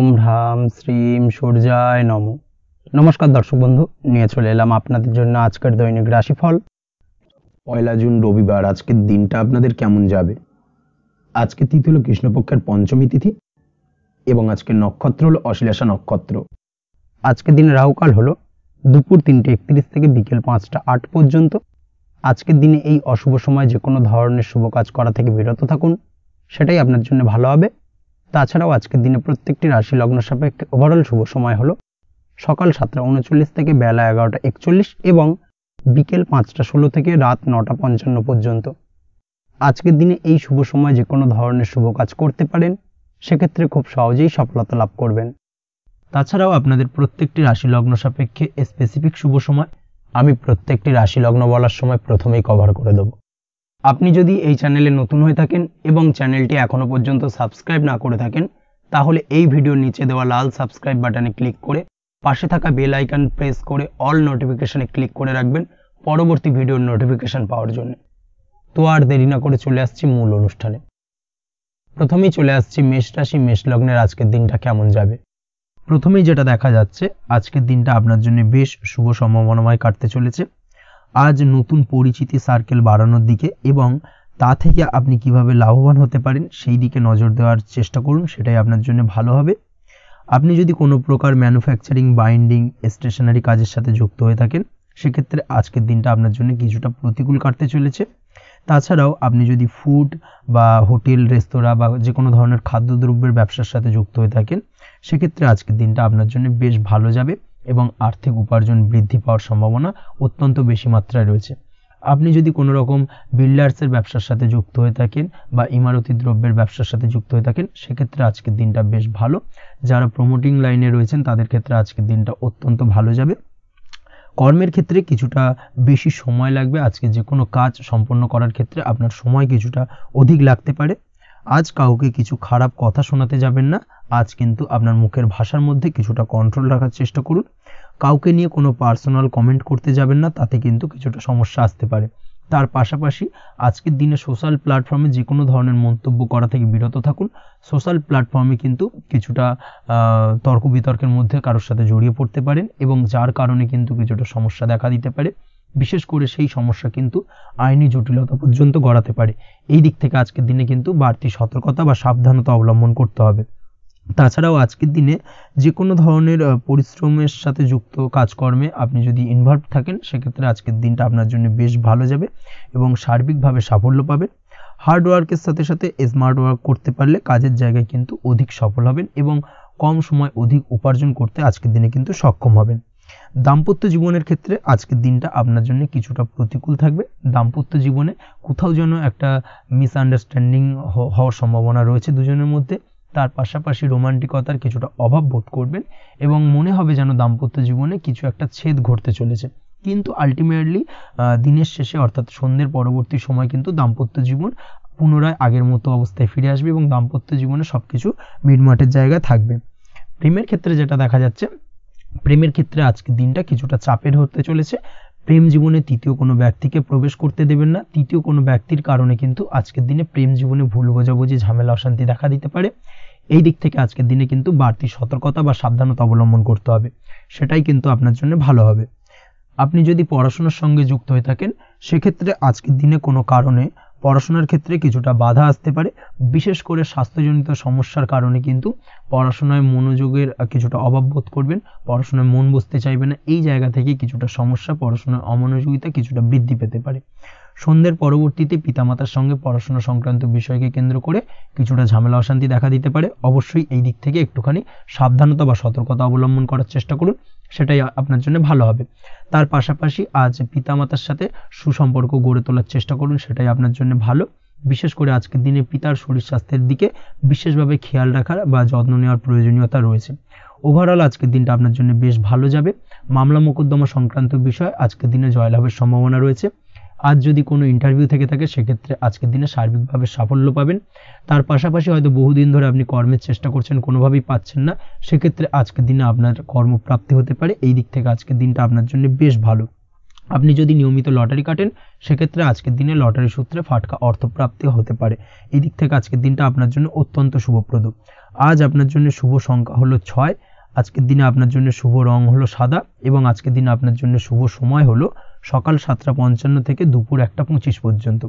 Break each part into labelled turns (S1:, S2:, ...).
S1: ওম হ্রাম শ্রীম সূর্যায় নম। নমস্কার দর্শক বন্ধু, নিয়ে চলে এলাম আপনাদের জন্য আজকের দৈনিক রাশিফল। 1 জুন রবিবার। আজকের দিনটা আপনাদের কেমন যাবে? আজকে তিথি হলো কৃষ্ণপক্ষের পঞ্চমী তিথি এবং আজকের নক্ষত্র হলো অশ্লেষা নক্ষত্র। আজকের দিনে রাহুকাল হলো দুপুর 3:31 থেকে বিকেল 5টা 8 পর্যন্ত। আজকের দিনে এই অশুভ সময় যে কোনো ধরনের শুভ কাজ করা থেকে বিরত থাকুন, সেটাই আপনার জন্য ভালো হবে। তাছাড়াও আজকের দিনে প্রত্যেকটি রাশি লগ্ন সাপেক্ষে ওভারঅল শুভ সময় হলো সকাল 7টা 39 থেকে বেলা 11টা 41 এবং বিকেল 5টা 16 থেকে রাত 9টা 55 পর্যন্ত। আজকের দিনে এই শুভ সময় যে কোনো ধরনের শুভ কাজ করতে পারেন, সেক্ষেত্রে খুব সহজেই সফলতা লাভ করবেন। তাছাড়াও আপনাদের প্রত্যেকটি রাশি লগ্ন সাপেক্ষে স্পেসিফিক শুভ সময় আমি প্রত্যেকটি রাশি লগ্ন বলার সময় প্রথমেই কভার করে দেব। আপনি যদি এই চ্যানেলে নতুন হয়ে থাকেন এবং চ্যানেলটি এখনো পর্যন্ত সাবস্ক্রাইব না করে থাকেন, তাহলে এই ভিডিওর নিচে দেওয়া লাল সাবস্ক্রাইব বাটনে ক্লিক করে পাশে থাকা বেল আইকন প্রেস করে অল নোটিফিকেশনে ক্লিক করে রাখবেন পরবর্তী ভিডিওর নোটিফিকেশন পাওয়ার জন্য। তো আর দেরি না করে চলে আসছি মূল অনুষ্ঠানে। প্রথমেই চলে আসছি মেষ রাশি মেষ লগ্নের আজকের দিনটা কেমন যাবে। প্রথমেই যেটা দেখা যাচ্ছে, আজকের দিনটা আপনার জন্য বেশ শুভ সম্ভাবনাময় কাটতে চলেছে। আজ নতুন পরিচিতি সার্কেল বাড়ানোর দিকে এবং তা থেকে আপনি কিভাবে লাভবান হতে পারেন সেই দিকে নজর দেওয়ার চেষ্টা করুন, সেটাই আপনার জন্য ভালো হবে। আপনি যদি কোনো প্রকার ম্যানুফ্যাকচারিং, বাইন্ডিং, স্টেশনারি কাজের সাথে যুক্ত হয়ে থাকেন, সেক্ষেত্রে আজকের দিনটা আপনার জন্য কিছুটা প্রতিকূল কাটতে চলেছে। তাছাড়াও আপনি যদি ফুড বা হোটেল, রেস্তোরাঁ বা যে কোনো ধরনের খাদ্যদ্রব্যের ব্যবসার সাথে যুক্ত হয়ে থাকেন, সেক্ষেত্রে আজকের দিনটা আপনার জন্য বেশ ভালো যাবে এবং আর্থিক উপার্জন বৃদ্ধি পাওয়ার সম্ভাবনা অত্যন্ত বেশি মাত্রায় রয়েছে। আপনি যদি কোনো রকম বিল্ডার্সের ব্যবসার সাথে যুক্ত হয়ে থাকেন বা ইমারতি দ্রব্যের ব্যবসার সাথে যুক্ত হয়ে থাকেন, সেক্ষেত্রে আজকের দিনটা বেশ ভালো। যারা প্রমোটিং লাইনে রয়েছেন তাদের ক্ষেত্রে আজকের দিনটা অত্যন্ত ভালো যাবে। কর্মের ক্ষেত্রে কিছুটা বেশি সময় লাগবে। আজকে যে কোনো কাজ সম্পন্ন করার ক্ষেত্রে আপনার সময় কিছুটা অধিক লাগতে পারে। আজ কাউকে কিছু খারাপ কথা শোনাতে যাবেন না। আজ কিন্তু আপনার মুখের ভাষার মধ্যে কিছুটা কন্ট্রোল রাখার চেষ্টা করুন। কাউকে নিয়ে কোনো পার্সোনাল কমেন্ট করতে যাবেন না, তাতে কিন্তু কিছুটা সমস্যা আসতে পারে। তার পাশাপাশি আজকের দিনে সোশ্যাল প্ল্যাটফর্মে যে কোনো ধরনের মন্তব্য করা থেকে বিরত থাকুন। সোশ্যাল প্ল্যাটফর্মে কিন্তু কিছুটা তর্ক বিতর্কের মধ্যে কারোর সাথে জড়িয়ে পড়তে পারেন এবং যার কারণে কিন্তু কিছুটা সমস্যা দেখা দিতে পারে। বিশেষ করে সেই সমস্যা কিন্তু আইনি জটিলতা পর্যন্ত গড়াতে পারে। এই দিক থেকে আজকের দিনে কিন্তু বাড়তি সতর্কতা বা সাবধানতা অবলম্বন করতে হবে। তাছাড়াও আজকের দিনে যে কোনো ধরনের পরিশ্রমের সাথে যুক্ত কাজকর্মে আপনি যদি ইনভলভ থাকেন, সেক্ষেত্রে আজকের দিনটা আপনার জন্য বেশ ভালো যাবে এবং সার্বিকভাবে সাফল্য পাবেন। হার্ড ওয়ার্কের সাথে সাথে স্মার্ট ওয়ার্ক করতে পারলে কাজের জায়গায় কিন্তু অধিক সফল হবেন এবং কম সময় অধিক উপার্জন করতে আজকের দিনে কিন্তু সক্ষম হবেন। দাম্পত্য জীবনের ক্ষেত্রে আজকের দিনটা আপনার জন্য কিছুটা প্রতিকূল থাকবে। দাম্পত্য জীবনে কোথাও যেন একটা মিসআন্ডারস্ট্যান্ডিং হওয়ার সম্ভাবনা রয়েছে দুজনের মধ্যে। তার পাশাপাশি রোমান্টিকতার কিছুটা অভাব বোধ করবেন এবং মনে হবে যেন দাম্পত্য জীবনে কিছু একটা ছেদ ঘটতে চলেছে। কিন্তু আলটিমেটলি দিনের শেষে অর্থাৎ সন্ধ্যের পরবর্তী সময় কিন্তু দাম্পত্য জীবন পুনরায় আগের মতো অবস্থায় ফিরে আসবে এবং দাম্পত্য জীবনে সবকিছু মিটমাটের জায়গায় থাকবে। প্রেমের ক্ষেত্রে যেটা দেখা যাচ্ছে, প্রেমের ক্ষেত্রে আজকের দিনটা কিছুটা চাপের হতে চলেছে। প্রেম জীবনে তৃতীয় কোনো ব্যক্তিকে প্রবেশ করতে দেবেন না। তৃতীয় কোনো ব্যক্তির কারণে কিন্তু আজকের দিনে প্রেম জীবনে ভুল বোঝাবুঝি, ঝামেলা, অশান্তি দেখা দিতে পারে। এই দিক থেকে আজকের দিনে কিন্তু বাড়তি সতর্কতা বা সাবধানতা অবলম্বন করতে হবে, সেটাই কিন্তু আপনার জন্য ভালো হবে। আপনি যদি পড়াশোনার সঙ্গে যুক্ত হয়ে থাকেন, সেক্ষেত্রে আজকের দিনে কোনো কারণে পড়াশোনার ক্ষেত্রে কিছুটা বাধা আসতে পারে। বিশেষ করে স্বাস্থ্যজনিত সমস্যার কারণে কিন্তু পড়াশোনায় মনোযোগের কিছুটা অভাব বোধ করবেন, পড়াশোনায় মন বসতে চাইবে না। এই জায়গা থেকে কিছুটা সমস্যা, পড়াশোনার অমনোযোগিতা কিছুটা বৃদ্ধি পেতে পারে। সন্ধ্যের পরবর্তীতে পিতামাতার সঙ্গে পড়াশোনা সংক্রান্ত বিষয়কে কেন্দ্র করে কিছুটা ঝামেলা, অশান্তি দেখা দিতে পারে। অবশ্যই এই দিক থেকে একটুখানি সাবধানতা বা সতর্কতা অবলম্বন করার চেষ্টা করুন, সেটাই আপনার জন্য ভালো হবে। তার পাশাপাশি আজ পিতামাতার সাথে সুসম্পর্ক গড়ে তোলার চেষ্টা করুন, সেটাই আপনার জন্য ভালো। বিশেষ করে আজকের দিনে পিতার শরীর স্বাস্থ্যের দিকে বিশেষভাবে খেয়াল রাখার বা যত্ন নেওয়ার প্রয়োজনীয়তা রয়েছে। ওভারঅল আজকের দিনটা আপনার জন্য বেশ ভালো যাবে। মামলা মোকদ্দমা সংক্রান্ত বিষয় আজকের দিনে জয়লাভের সম্ভাবনা রয়েছে। আজ যদি কোনো ইন্টারভিউ থেকে থাকে, সেক্ষেত্রে আজকের দিনে সার্বিকভাবে সাফল্য পাবেন। তার পাশাপাশি হয়তো বহুদিন ধরে আপনি কর্মের চেষ্টা করছেন, কোনোভাবেই পাচ্ছেন না, সেক্ষেত্রে আজকের দিনে আপনার কর্মপ্রাপ্তি হতে পারে। এই দিক থেকে আজকের দিনটা আপনার জন্য বেশ ভালো। আপনি যদি নিয়মিত লটারি কাটেন, সেক্ষেত্রে আজকের দিনে লটারি সূত্রে ফাটকা অর্থপ্রাপ্তি হতে পারে। এই দিক থেকে আজকের দিনটা আপনার জন্য অত্যন্ত শুভপ্রদ। আজ আপনার জন্য শুভ সংখ্যা হলো 6। আজকের দিনে আপনার জন্য শুভ রং হলো সাদা এবং আজকের দিনে আপনার জন্য শুভ সময় হলো সকাল 7:55 থেকে দুপুর 1:25 পর্যন্ত।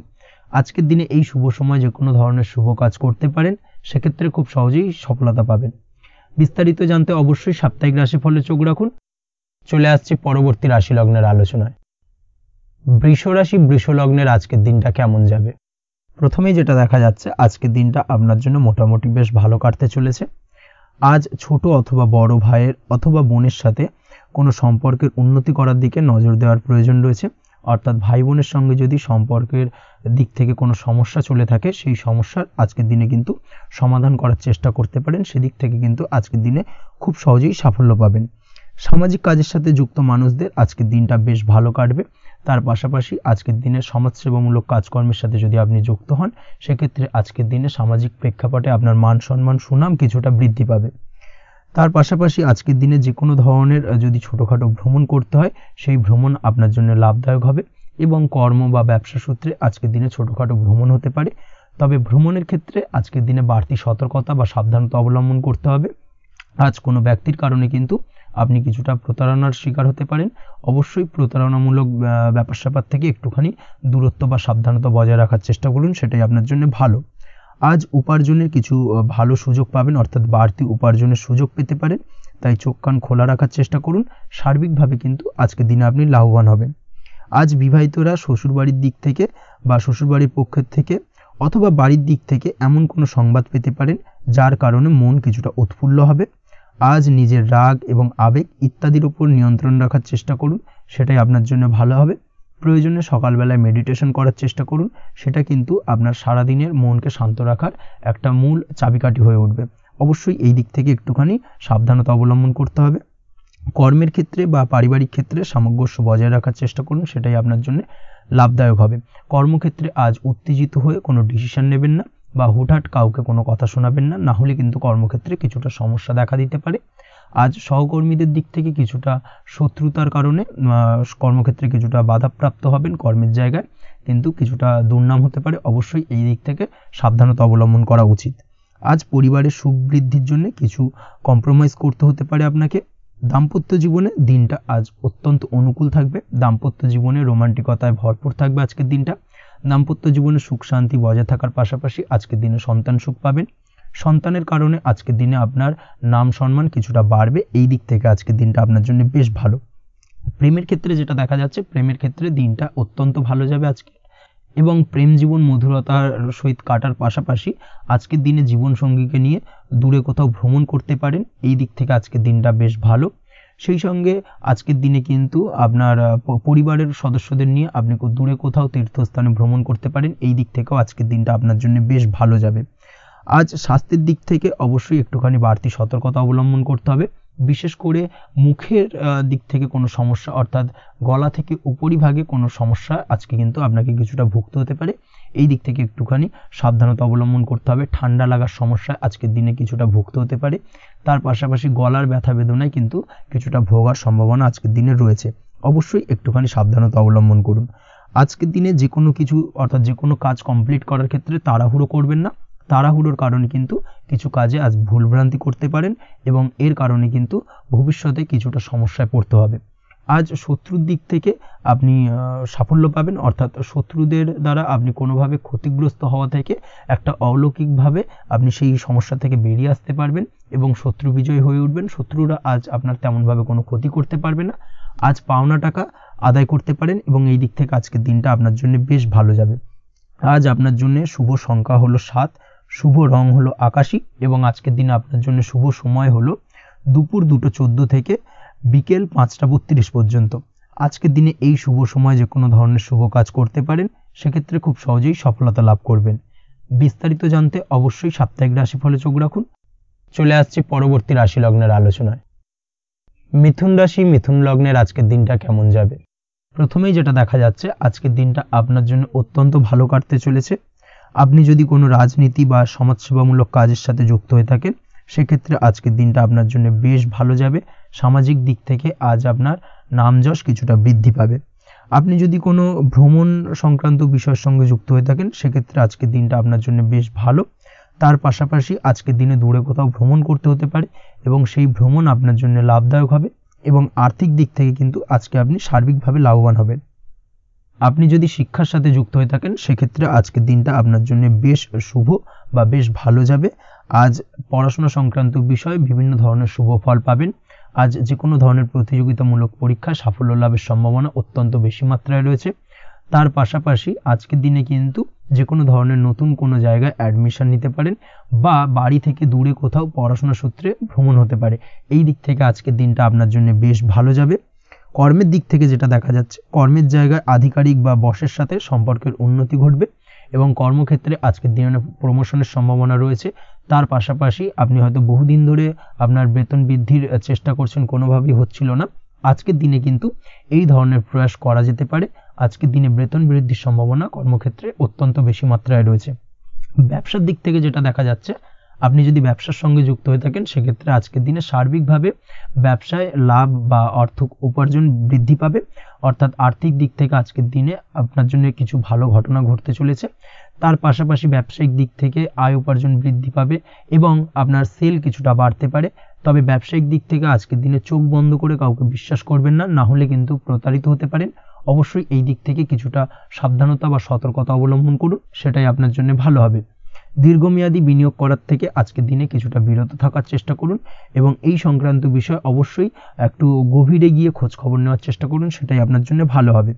S1: আজকের দিনে এই শুভ সময় যে কোনো ধরনের শুভ কাজ করতে পারেন, সেক্ষেত্রে খুব সহজেই সফলতা পাবেন। বিস্তারিত জানতে অবশ্যই সাপ্তাহিক রাশিফলে চোখ রাখুন। চলে আসছি পরবর্তী রাশি লগ্নের আলোচনায়। বৃষ রাশি বৃষ লগ্নের আজকের দিনটা কেমন যাবে? প্রথমেই যেটা দেখা যাচ্ছে, আজকের দিনটা আপনার জন্য মোটামুটি বেশ ভালো কাটতে চলেছে। আজ ছোট অথবা বড় ভাইয়ের অথবা বোনের সাথে কোনো সম্পর্কের উন্নতি করার দিকে নজর দেওয়ার প্রয়োজন রয়েছে। অর্থাৎ ভাই বোনের সঙ্গে যদি সম্পর্কের দিক থেকে কোনো সমস্যা চলে থাকে, সেই সমস্যার আজকের দিনে কিন্তু সমাধান করার চেষ্টা করতে পারেন। সেদিক থেকে কিন্তু আজকের দিনে খুব সহজেই সাফল্য পাবেন। সামাজিক কাজের সাথে যুক্ত মানুষদের আজকের দিনটা বেশ ভালো কাটবে। তার পাশাপাশি আজকের দিনে সমাজসেবামূলক কাজকর্মের সাথে যদি আপনি যুক্ত হন, সেক্ষেত্রে আজকের দিনে সামাজিক প্রেক্ষাপটে আপনার মান সম্মান সুনাম কিছুটা বৃদ্ধি পাবে। তার পাশাপাশি আজকের দিনে যে কোনো ধরনের যদি ছোটোখাটো ভ্রমণ করতে হয়, সেই ভ্রমণ আপনার জন্য লাভদায়ক হবে এবং কর্ম বা ব্যবসা সূত্রে আজকের দিনে ছোটোখাটো ভ্রমণ হতে পারে। তবে ভ্রমণের ক্ষেত্রে আজকের দিনে বাড়তি সতর্কতা বা সাবধানতা অবলম্বন করতে হবে। আজ কোনো ব্যক্তির কারণে কিন্তু আপনি কিছুটা প্রতারণার শিকার হতে পারেন। অবশ্যই প্রতারণামূলক ব্যাপার স্যাপার থেকে একটুখানি দূরত্ব বা সাবধানতা বজায় রাখার চেষ্টা করুন, সেটাই আপনার জন্য ভালো। আজ উপার্জনের কিছু ভালো সুযোগ পাবেন, অর্থাৎ বাড়তি উপার্জনের সুযোগ পেতে পারেন। তাই চোখ কান খোলা রাখার চেষ্টা করুন। সার্বিকভাবে কিন্তু আজকের দিনে আপনি লাভবান হবেন। আজ বিবাহিতরা শ্বশুরবাড়ির দিক থেকে বা শ্বশুরবাড়ির পক্ষের থেকে অথবা বাড়ির দিক থেকে এমন কোনো সংবাদ পেতে পারেন, যার কারণে মন কিছুটা উৎফুল্ল হবে। আজ নিজের রাগ এবং আবেগ ইত্যাদির উপর নিয়ন্ত্রণ রাখার চেষ্টা করুন, সেটাই আপনার জন্য ভালো হবে। প্রয়োজনে সকালবেলায় মেডিটেশন করার চেষ্টা করুন, সেটা কিন্তু আপনার সারাদিনের মনকে শান্ত রাখার একটা মূল চাবিকাঠি হয়ে উঠবে। অবশ্যই এই দিক থেকে একটুখানি সাবধানতা অবলম্বন করতে হবে। কর্মের ক্ষেত্রে বা পারিবারিক ক্ষেত্রে সামঞ্জস্য বজায় রাখার চেষ্টা করুন, সেটাই আপনার জন্য লাভদায়ক হবে। কর্মক্ষেত্রে আজ উত্তেজিত হয়ে কোনো ডিসিশন নেবেন না বা হুটহাট কাউকে কোনো কথা শোনাবেন না, না হলে কিন্তু কর্মক্ষেত্রে কিছুটা সমস্যা দেখা দিতে পারে। আজ সহকর্মীদের দিক থেকে কিছুটা শত্রুতার কারণে কর্মক্ষেত্রে কিছুটা বাধাপ্রাপ্ত হবেন, কর্মের জায়গায় কিন্তু কিছুটা দুর্নাম হতে পারে। অবশ্যই এই দিক থেকে সাবধানতা অবলম্বন করা উচিত। আজ পরিবারের সুখ বৃদ্ধির জন্য কিছু কম্প্রোমাইজ করতে হতে পারে আপনাকে। দাম্পত্য জীবনে দিনটা আজ অত্যন্ত অনুকূল থাকবে। দাম্পত্য জীবনে রোমান্টিকতায় ভরপুর থাকবে আজকের দিনটা। দাম্পত্য জীবনে সুখ শান্তি বজায় থাকার পাশাপাশি আজকের দিনে সন্তান সুখ পাবেন। সন্তানের কারণে আজকের দিনে আপনার নাম সম্মান কিছুটা বাড়বে। এই দিক থেকে আজকের দিনটা আপনার জন্য বেশ ভালো। প্রেমের ক্ষেত্রে যেটা দেখা যাচ্ছে, প্রেমের ক্ষেত্রে দিনটা অত্যন্ত ভালো যাবে আজকে এবং প্রেম জীবন মধুরতার সহিত কাটার পাশাপাশি আজকের দিনে জীবনসঙ্গীকে নিয়ে দূরে কোথাও ভ্রমণ করতে পারেন। এই দিক থেকে আজকের দিনটা বেশ ভালো। সেই সঙ্গে আজকের দিনে কিন্তু আপনার পরিবারের সদস্যদের নিয়ে আপনি দূরে কোথাও তীর্থস্থানে ভ্রমণ করতে পারেন। এই দিক থেকেও আজকের দিনটা আপনার জন্য বেশ ভালো যাবে। আজ স্বাস্থ্যের দিক থেকে অবশ্যই একটুখানি বাড়তি সতর্কতা অবলম্বন করতে হবে। বিশেষ করে মুখের দিক থেকে কোনো সমস্যা, অর্থাৎ গলা থেকে উপরিভাগে কোনো সমস্যা আজকে কিন্তু আপনাকে কিছুটা ভুগতে হতে পারে। এই দিক থেকে একটুখানি সাবধানতা অবলম্বন করতে হবে। ঠান্ডা লাগার সমস্যায় আজকের দিনে কিছুটা ভুগতে হতে পারে। তার পাশাপাশি গলার ব্যথা বেদনায় কিন্তু কিছুটা ভোগার সম্ভাবনা আজকের দিনে রয়েছে। অবশ্যই একটুখানি সাবধানতা অবলম্বন করুন। আজকের দিনে যে কোনো কিছু অর্থাৎ যে কোনো কাজ কমপ্লিট করার ক্ষেত্রে তাড়াহুড়ো করবেন না। তাড়াহুড়োর কারণে কিন্তু কিছু কাজে আজ ভুলভ্রান্তি করতে পারেন এবং এর কারণে কিন্তু ভবিষ্যতে কিছুটা সমস্যায় পড়তে হবে। আজ শত্রুর দিক থেকে আপনি সাফল্য পাবেন, অর্থাৎ শত্রুদের দ্বারা আপনি কোনোভাবে ক্ষতিগ্রস্ত হওয়া থেকে একটা অলৌকিকভাবে আপনি সেই সমস্যা থেকে বেরিয়ে আসতে পারবেন এবং শত্রু বিজয় হয়ে উঠবেন। শত্রুরা আজ আপনার তেমনভাবে কোনো ক্ষতি করতে পারবে না। আজ পাওনা টাকা আদায় করতে পারেন এবং এই দিক থেকে আজকের দিনটা আপনার জন্য বেশ ভালো যাবে। আজ আপনার জন্য শুভ সংখ্যা হলো 7, শুভ রং হলো আকাশী এবং আজকের দিনে আপনার জন্য শুভ সময় হলো দুপুর 2:14 থেকে বিকেল 5:32 পর্যন্ত। আজকের দিনে এই শুভ সময় যে কোনো ধরনের শুভ কাজ করতে পারেন, সেক্ষেত্রে খুব সহজেই সফলতা লাভ করবেন। বিস্তারিত জানতে অবশ্যই সাপ্তাহিক রাশিফলে চোখ রাখুন। চলে আসছি পরবর্তী রাশি লগ্নের আলোচনায়। মিথুন রাশি মিথুন লগ্নের আজকের দিনটা কেমন যাবে? প্রথমেই যেটা দেখা যাচ্ছে, আজকের দিনটা আপনার জন্য অত্যন্ত ভালো কাটতে চলেছে। আপনি যদি কোনো রাজনীতি বা সমাজসেবামূলক কাজের সাথে যুক্ত হয়ে থাকেন, সেক্ষেত্রে আজকের দিনটা আপনার জন্য বেশ ভালো যাবে। সামাজিক দিক থেকে আজ আপনার নামযশ কিছুটা বৃদ্ধি পাবে। আপনি যদি কোনো ভ্রমণ সংক্রান্ত বিষয়ের সঙ্গে যুক্ত হয়ে থাকেন, সেক্ষেত্রে আজকের দিনটা আপনার জন্য বেশ ভালো। তার পাশাপাশি আজকের দিনে দূরে কোথাও ভ্রমণ করতে হতে পারে এবং সেই ভ্রমণ আপনার জন্য লাভদায়ক হবে এবং আর্থিক দিক থেকে কিন্তু আজকে আপনি সার্বিকভাবে লাভবান হবেন। আপনি যদি শিক্ষার সাথে যুক্ত হয়ে থাকেন সেক্ষেত্রে আজকের দিনটা আপনার জন্য বেশ শুভ বা বেশ ভালো যাবে। আজ পড়াশোনা সংক্রান্ত বিষয়ে বিভিন্ন ধরনের শুভ ফল পাবেন। আজ যে কোনো ধরনের প্রতিযোগিতামূলক পরীক্ষায় সাফল্য লাভের সম্ভাবনা অত্যন্ত বেশি মাত্রায় রয়েছে। তার পাশাপাশি আজকের দিনে কিন্তু যে কোনো ধরনের নতুন কোনো জায়গায় অ্যাডমিশন নিতে পারেন বা বাড়ি থেকে দূরে কোথাও পড়াশোনা সূত্রে ভ্রমণ হতে পারে। এই দিক থেকে আজকের দিনটা আপনার জন্য বেশ ভালো যাবে। কর্মের দিক থেকে যেটা দেখা যাচ্ছে, কর্মের জায়গায় আধিকারিক বা বসের সাথে সম্পর্কের উন্নতি ঘটবে এবং কর্মক্ষেত্রে আজকের দিনে প্রমোশনের সম্ভাবনা রয়েছে। তার পাশাপাশি আপনি হয়তো বহুদিন ধরে আপনার বেতন বৃদ্ধির চেষ্টা করছেন, কোনোভাবেই হচ্ছিল না, আজকের দিনে কিন্তু এই ধরনের প্রয়াস করা যেতে পারে। আজকের দিনে বেতন বৃদ্ধির সম্ভাবনা কর্মক্ষেত্রে অত্যন্ত বেশি মাত্রায় রয়েছে। ব্যবসার দিক থেকে যেটা দেখা যাচ্ছে, আপনি যদি ব্যবসার সঙ্গে যুক্ত হয়ে থাকেন সেক্ষেত্রে আজকের দিনে সার্বিকভাবে ব্যবসায় লাভ বা অর্থ উপার্জন বৃদ্ধি পাবে, অর্থাৎ আর্থিক দিক থেকে আজকের দিনে আপনার জন্য কিছু ভালো ঘটনা ঘটতে চলেছে। তার পাশাপাশি ব্যবসায়িক দিক থেকে আয় উপার্জন বৃদ্ধি পাবে এবং আপনার সেল কিছুটা বাড়তে পারে। তবে ব্যবসায়িক দিক থেকে আজকের দিনে চোখ বন্ধ করে কাউকে বিশ্বাস করবেন না, না হলে কিন্তু প্রতারিত হতে পারেন। অবশ্যই এই দিক থেকে কিছুটা সাবধানতা বা সতর্কতা অবলম্বন করুন, সেটাই আপনার জন্য ভালো হবে। দীর্ঘমেয়াদী বিনিয়োগ করার থেকে আজকের দিনে কিছুটা বিরত থাকার চেষ্টা করুন এবং এই সংক্রান্ত বিষয়ে অবশ্যই একটু গভীরে গিয়ে খোঁজ খবর নেওয়ার চেষ্টা করুন, সেটাই আপনার জন্য ভালো হবে।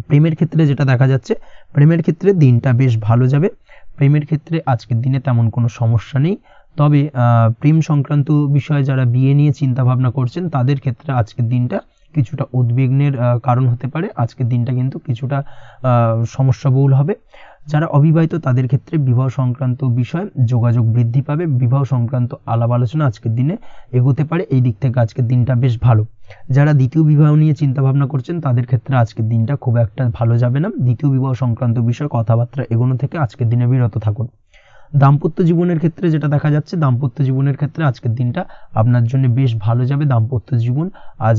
S1: প্রেমের ক্ষেত্রে যেটা দেখা যাচ্ছে, প্রেমের ক্ষেত্রে দিনটা বেশ ভালো যাবে। প্রেমের ক্ষেত্রে আজকের দিনে তেমন কোনো সমস্যা নেই। তবে প্রেম সংক্রান্ত বিষয়ে যারা বিয়ে নিয়ে চিন্তা ভাবনা করছেন তাদের ক্ষেত্রে আজকের দিনটা কিছুটা উদ্বিগ্নের কারণ হতে পারে। আজকের দিনটা কিন্তু কিছুটা সমস্যাবহুল হবে। যারা অবিবাহিত তাদের ক্ষেত্রে বিবাহ সংক্রান্ত বিষয়ে যোগাযোগ বৃদ্ধি পাবে, বিবাহ সংক্রান্ত আলাপ আলোচনা আজকের দিনে এগোতে পারে। এই দিক থেকে আজকের দিনটা বেশ ভালো। যারা দ্বিতীয় বিবাহ নিয়ে চিন্তা ভাবনা করছেন তাদের ক্ষেত্রে আজকের দিনটা খুব একটা ভালো যাবে না। দ্বিতীয় বিবাহ সংক্রান্ত বিষয়ে কথাবার্তা এগোনো থেকে আজকের দিনে বিরত থাকুন। দাম্পত্য জীবনের ক্ষেত্রে যেটা দেখা যাচ্ছে, দাম্পত্য জীবনের ক্ষেত্রে আজকের দিনটা আপনার জন্য বেশ ভালো যাবে। দাম্পত্য জীবন আজ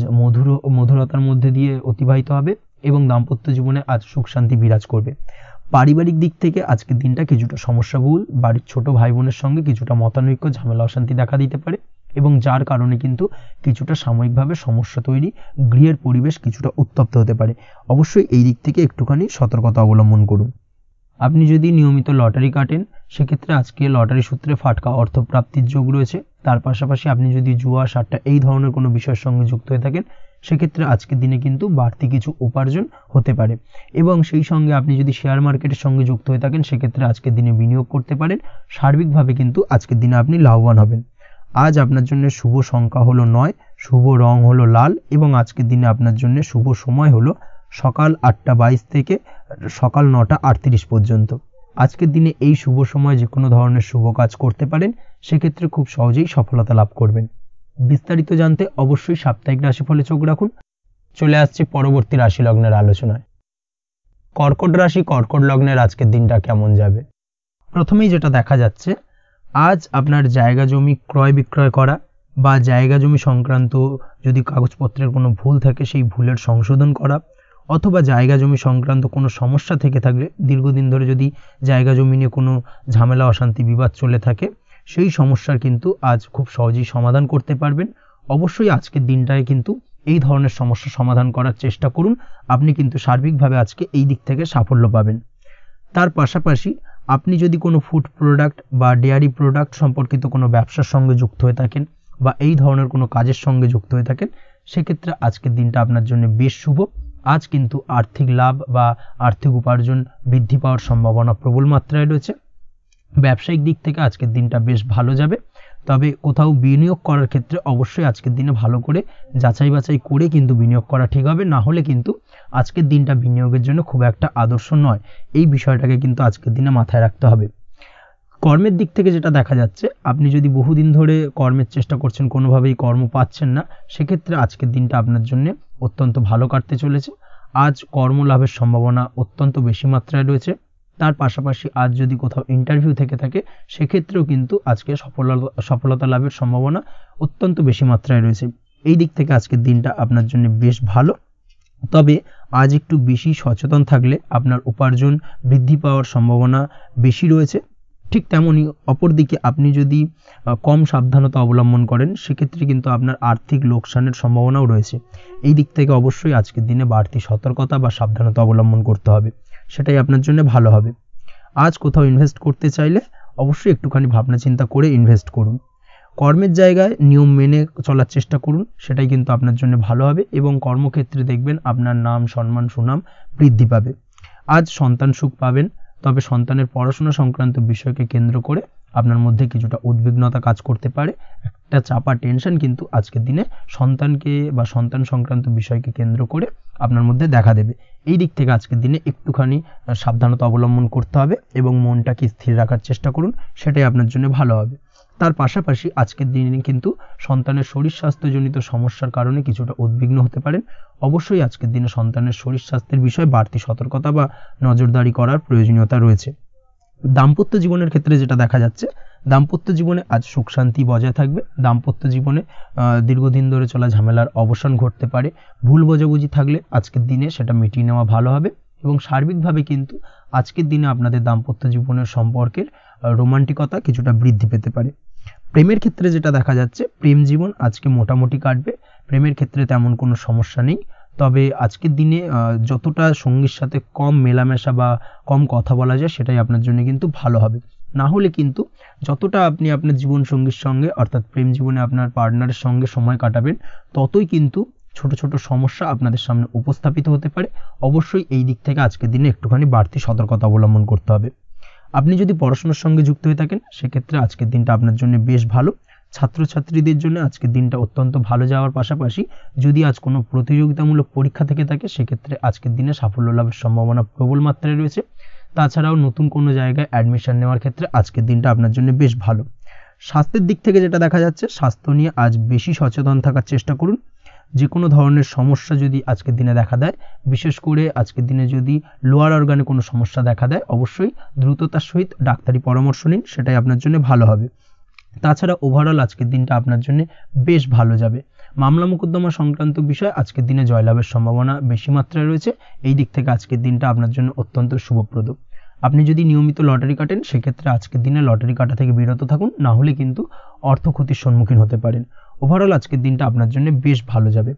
S1: মধুরতার মধ্যে দিয়ে অতিবাহিত হবে এবং দাম্পত্য জীবনে আজ সুখ শান্তি বিরাজ করবে। পারিবারিক দিক থেকে আজকের দিনটা কিছুটা সমস্যাবহুল। বাড়ির ছোট ভাই বোনের সঙ্গে কিছুটা মতানৈক্য, ঝামেলা অশান্তি দেখা দিতে পারে এবং যার কারণে কিন্তু কিছুটা সাময়িকভাবে সমস্যা তৈরি, গৃহের পরিবেশ কিছুটা উত্তপ্ত হতে পারে। অবশ্যই এই দিক থেকে একটুখানি সতর্কতা অবলম্বন করুন। আপনি যদি নিয়মিত লটারি কাটেন সেক্ষেত্রে আজকে লটারি সূত্রে ফাটকা অর্থপ্রাপ্তির যোগ রয়েছে। তার পাশাপাশি আপনি যদি জুয়া সাট্টা এই ধরনের কোনো বিষয়ের সঙ্গে যুক্ত হয়ে থাকেন সেক্ষেত্রে আজকের দিনে কিন্তু বাড়তি কিছু উপার্জন হতে পারে এবং সেই সঙ্গে আপনি যদি শেয়ার মার্কেটের সঙ্গে যুক্ত হয়ে থাকেন সেক্ষেত্রে আজকের দিনে বিনিয়োগ করতে পারেন। সার্বিকভাবে কিন্তু আজকের দিনে আপনি লাভবান হবেন। আজ আপনার জন্য শুভ সংখ্যা হলো 9, শুভ রং হলো লাল এবং আজকের দিনে আপনার জন্য শুভ সময় হলো সকাল 8টা 22 থেকে সকাল 9টা 38 পর্যন্ত। আজকের দিনে এই শুভ সময় যে কোনো ধরনের শুভ কাজ করতে পারেন, সেক্ষেত্রে খুব সহজেই সফলতা লাভ করবেন। বিস্তারিত জানতে অবশ্যই সাপ্তাহিক রাশিফলে চোখ রাখুন। চলে আসছে পরবর্তী রাশি লগ্নের আলোচনায়। কর্কট রাশি, কর্কট লগ্নের আজকের দিনটা কেমন যাবে? প্রথমেই যেটা দেখা যাচ্ছে, আজ আপনার জায়গা জমি ক্রয় বিক্রয় করা বা জায়গা জমি সংক্রান্ত যদি কাগজপত্রের কোনো ভুল থাকে সেই ভুলের সংশোধন করা, অথবা জায়গা জমি সংক্রান্ত কোনো সমস্যা থেকে থাকলে, দীর্ঘদিন ধরে যদি জায়গা জমি নিয়ে কোনো ঝামেলা অশান্তি বিবাদ চলে থাকে, সেই সমস্যার কিন্তু আজ খুব সহজেই সমাধান করতে পারবেন। অবশ্যই আজকের দিনটায় কিন্তু এই ধরনের সমস্যা সমাধান করার চেষ্টা করুন, আপনি কিন্তু সার্বিকভাবে আজকে এই দিক থেকে সাফল্য পাবেন। তার পাশাপাশি আপনি যদি কোনো ফুড প্রোডাক্ট বা ডেয়ারি প্রোডাক্ট সম্পর্কিত কোনো ব্যবসার সঙ্গে যুক্ত হয়ে থাকেন বা এই ধরনের কোনো কাজের সঙ্গে যুক্ত হয়ে থাকেন সেক্ষেত্রে আজকের দিনটা আপনার জন্য বেশ শুভ। আজ কিন্তু আর্থিক লাভ বা আর্থিক উপার্জন বৃদ্ধি পাওয়ার সম্ভাবনা প্রবল মাত্রায় রয়েছে। ব্যবসায়িক দিক থেকে আজকের দিনটা বেশ ভালো যাবে। তবে কোথাও বিনিয়োগ করার ক্ষেত্রে অবশ্যই আজকের দিনে ভালো করে যাচাই বাছাই করে কিন্তু বিনিয়োগ করা ঠিক হবে, না হলে কিন্তু আজকের দিনটা বিনিয়োগের জন্য খুব একটা আদর্শ নয়। এই বিষয়টাকে কিন্তু আজকের দিনে মাথায় রাখতে হবে। কর্মের দিক থেকে যেটা দেখা যাচ্ছে, আপনি যদি বহুদিন ধরে কর্মের চেষ্টা করছেন কোনোভাবেই কর্ম পাচ্ছেন না, সেক্ষেত্রে আজকের দিনটা আপনার জন্য অত্যন্ত ভালো কাটতে চলেছে। আজ কর্মলাভের সম্ভাবনা অত্যন্ত বেশি মাত্রায় রয়েছে। তার পাশাপাশি আজ যদি কোথাও ইন্টারভিউ থেকে থাকে সেক্ষেত্রেও কিন্তু আজকে সফলতা লাভের সম্ভাবনা অত্যন্ত বেশি মাত্রায় রয়েছে। এই দিক থেকে আজকের দিনটা আপনার জন্য বেশ ভালো। তবে আজ একটু বেশি সচেতন থাকলে আপনার উপার্জন বৃদ্ধি পাওয়ার সম্ভাবনা বেশি রয়েছে। ঠিক তেমনই অপরদিকে আপনি যদি কম সাবধানতা অবলম্বন করেন সেক্ষেত্রে কিন্তু আপনার আর্থিক লোকসানের সম্ভাবনাও রয়েছে। এই দিক থেকে অবশ্যই আজকের দিনে বাড়তি সতর্কতা বা সাবধানতা অবলম্বন করতে হবে, সেটাই আপনার জন্য ভালো হবে। আজ কোথাও ইনভেস্ট করতে চাইলে অবশ্যই একটুখানি ভাবনা চিন্তা করে ইনভেস্ট করুন। কর্মের জায়গায় নিয়ম মেনে চলার চেষ্টা করুন, সেটাই কিন্তু আপনার জন্য ভালো হবে এবং কর্মক্ষেত্রে দেখবেন আপনার নাম সম্মান সুনাম বৃদ্ধি পাবে। আজ সন্তান সুখ পাবেন, তবে সন্তানের পড়াশোনা সংক্রান্ত বিষয়কে কেন্দ্র করে আপনার মধ্যে কিছুটা উদ্বিগ্নতা কাজ করতে পারে। একটা চাপা টেনশন কিন্তু আজকের দিনে সন্তানকে বা সন্তান সংক্রান্ত বিষয়কে কেন্দ্র করে আপনার মধ্যে দেখা দেবে। এই দিক থেকে আজকের দিনে একটুখানি সাবধানতা অবলম্বন করতে হবে এবং মনটাকে স্থির রাখার চেষ্টা করুন, সেটাই আপনার জন্য ভালো হবে। তার পাশাপাশি আজকের দিনে কিন্তু সন্তানের শরীর স্বাস্থ্যজনিত সমস্যার কারণে কিছুটা উদ্বিগ্ন হতে পারেন। অবশ্যই আজকের দিনে সন্তানের শরীর স্বাস্থ্যের বিষয়ে বাড়তি সতর্কতা বা নজরদারি করার প্রয়োজনীয়তা রয়েছে। দাম্পত্য জীবনের ক্ষেত্রে যেটা দেখা যাচ্ছে, দাম্পত্য জীবনে আজ সুখ শান্তি বজায় থাকবে। দাম্পত্য জীবনে দীর্ঘদিন ধরে চলা ঝামেলার অবসান ঘটতে পারে। ভুল বোঝাবুঝি থাকলে আজকের দিনে সেটা মিটিয়ে নেওয়া ভালো হবে এবং সার্বিকভাবে কিন্তু আজকের দিনে আপনাদের দাম্পত্য জীবনের সম্পর্কের রোমান্টিকতা কিছুটা বৃদ্ধি পেতে পারে। প্রেমের ক্ষেত্রে যেটা দেখা যাচ্ছে, প্রেম জীবন আজকে মোটামুটি কাটবে। প্রেমের ক্ষেত্রে তেমন কোনো সমস্যা নেই, তবে আজকের দিনে যতটা সঙ্গীর সাথে কম মেলামেশা বা কম কথা বলা যায় সেটাই আপনার জন্য কিন্তু ভালো হবে। না হলে কিন্তু যতটা আপনি আপনার জীবন সঙ্গীর সঙ্গে অর্থাৎ প্রেম জীবনে আপনার পার্টনারের সঙ্গে সময় কাটাবেন, ততই কিন্তু ছোট ছোট সমস্যা আপনাদের সামনে উপস্থাপিত হতে পারে। অবশ্যই এই দিক থেকে আজকের দিনে একটুখানি বাড়তি সতর্কতা অবলম্বন করতে হবে। আপনি যদি পড়াশোনার সঙ্গে যুক্ত হয়ে থাকেন সেক্ষেত্রে আজকের দিনটা আপনার জন্য বেশ ভালো। ছাত্রছাত্রীদের জন্য আজকের দিনটা অত্যন্ত ভালো যাওয়ার পাশাপাশি যদি আজ কোনো প্রতিযোগিতামূলক পরীক্ষা থেকে থাকে সেক্ষেত্রে আজকের দিনে সাফল্য লাভের সম্ভাবনা প্রবল মাত্রায় রয়েছে। তাছাড়াও নতুন কোনো জায়গায় অ্যাডমিশন নেওয়ার ক্ষেত্রে আজকের দিনটা আপনার জন্য বেশ ভালো। স্বাস্থ্যের দিক থেকে যেটা দেখা যাচ্ছে, স্বাস্থ্য নিয়ে আজ বেশি সচেতন থাকার চেষ্টা করুন। যে কোনো ধরনের সমস্যা যদি আজকের দিনে দেখা দেয়, বিশেষ করে আজকের দিনে যদি লোয়ার অর্গানে কোনো সমস্যা দেখা দেয়, অবশ্যই দ্রুততার সহিত ডাক্তারি পরামর্শ নিন, সেটাই আপনার জন্য ভালো হবে। তাছাড়া ওভারঅল আজকের দিনটা আপনার জন্য বেশ ভালো যাবে। মামলা মোকদ্দমা সংক্রান্ত বিষয় আজকের দিনে জয়লাভের সম্ভাবনা বেশি মাত্রায় রয়েছে। এই দিক থেকে আজকের দিনটা আপনার জন্য অত্যন্ত শুভপ্রদ। আপনি যদি নিয়মিত লটারি কাটেন সেক্ষেত্রে আজকের দিনে লটারি কাটা থেকে বিরত থাকুন, না হলে কিন্তু অর্থ ক্ষতির সম্মুখীন হতে পারেন। ওভারঅল আজকের দিনটা আপনার জন্য বেশ ভালো যাবে।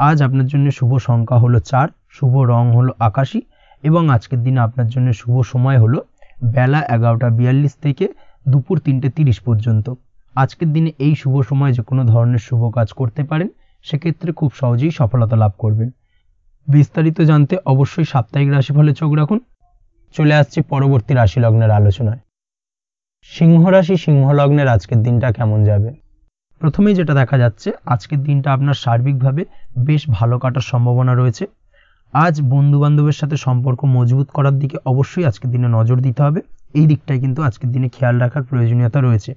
S1: আজ আপনার জন্য শুভ সংখ্যা হলো 4, শুভ রং হলো আকাশী এবং আজকের দিনে আপনার জন্য শুভ সময় হলো বেলা 11:42 থেকে দুপুর 3:30 পর্যন্ত। আজকের দিনে এই শুভ সময় যে কোনো ধরনের শুভ কাজ করতে পারেন, সেক্ষেত্রে খুব সহজেই সফলতা লাভ করবেন। বিস্তারিত জানতে অবশ্যই সাপ্তাহিক রাশিফলে চোখ রাখুন। চলে আসছি পরবর্তী রাশি লগ্নের আলোচনায়। সিংহ রাশি সিংহ লগ্নের আজকের দিনটা কেমন যাবে? প্রথমেই যেটা দেখা যাচ্ছে, আজকের দিনটা আপনার সার্বিকভাবে বেশ ভালো কাটার সম্ভাবনা রয়েছে। আজ বন্ধু বান্ধবের সাথে সম্পর্ক মজবুত করার দিকে অবশ্যই আজকের দিনে নজর দিতে হবে। এই দিকটাই কিন্তু আজকের দিনে খেয়াল রাখার প্রয়োজনীয়তা রয়েছে।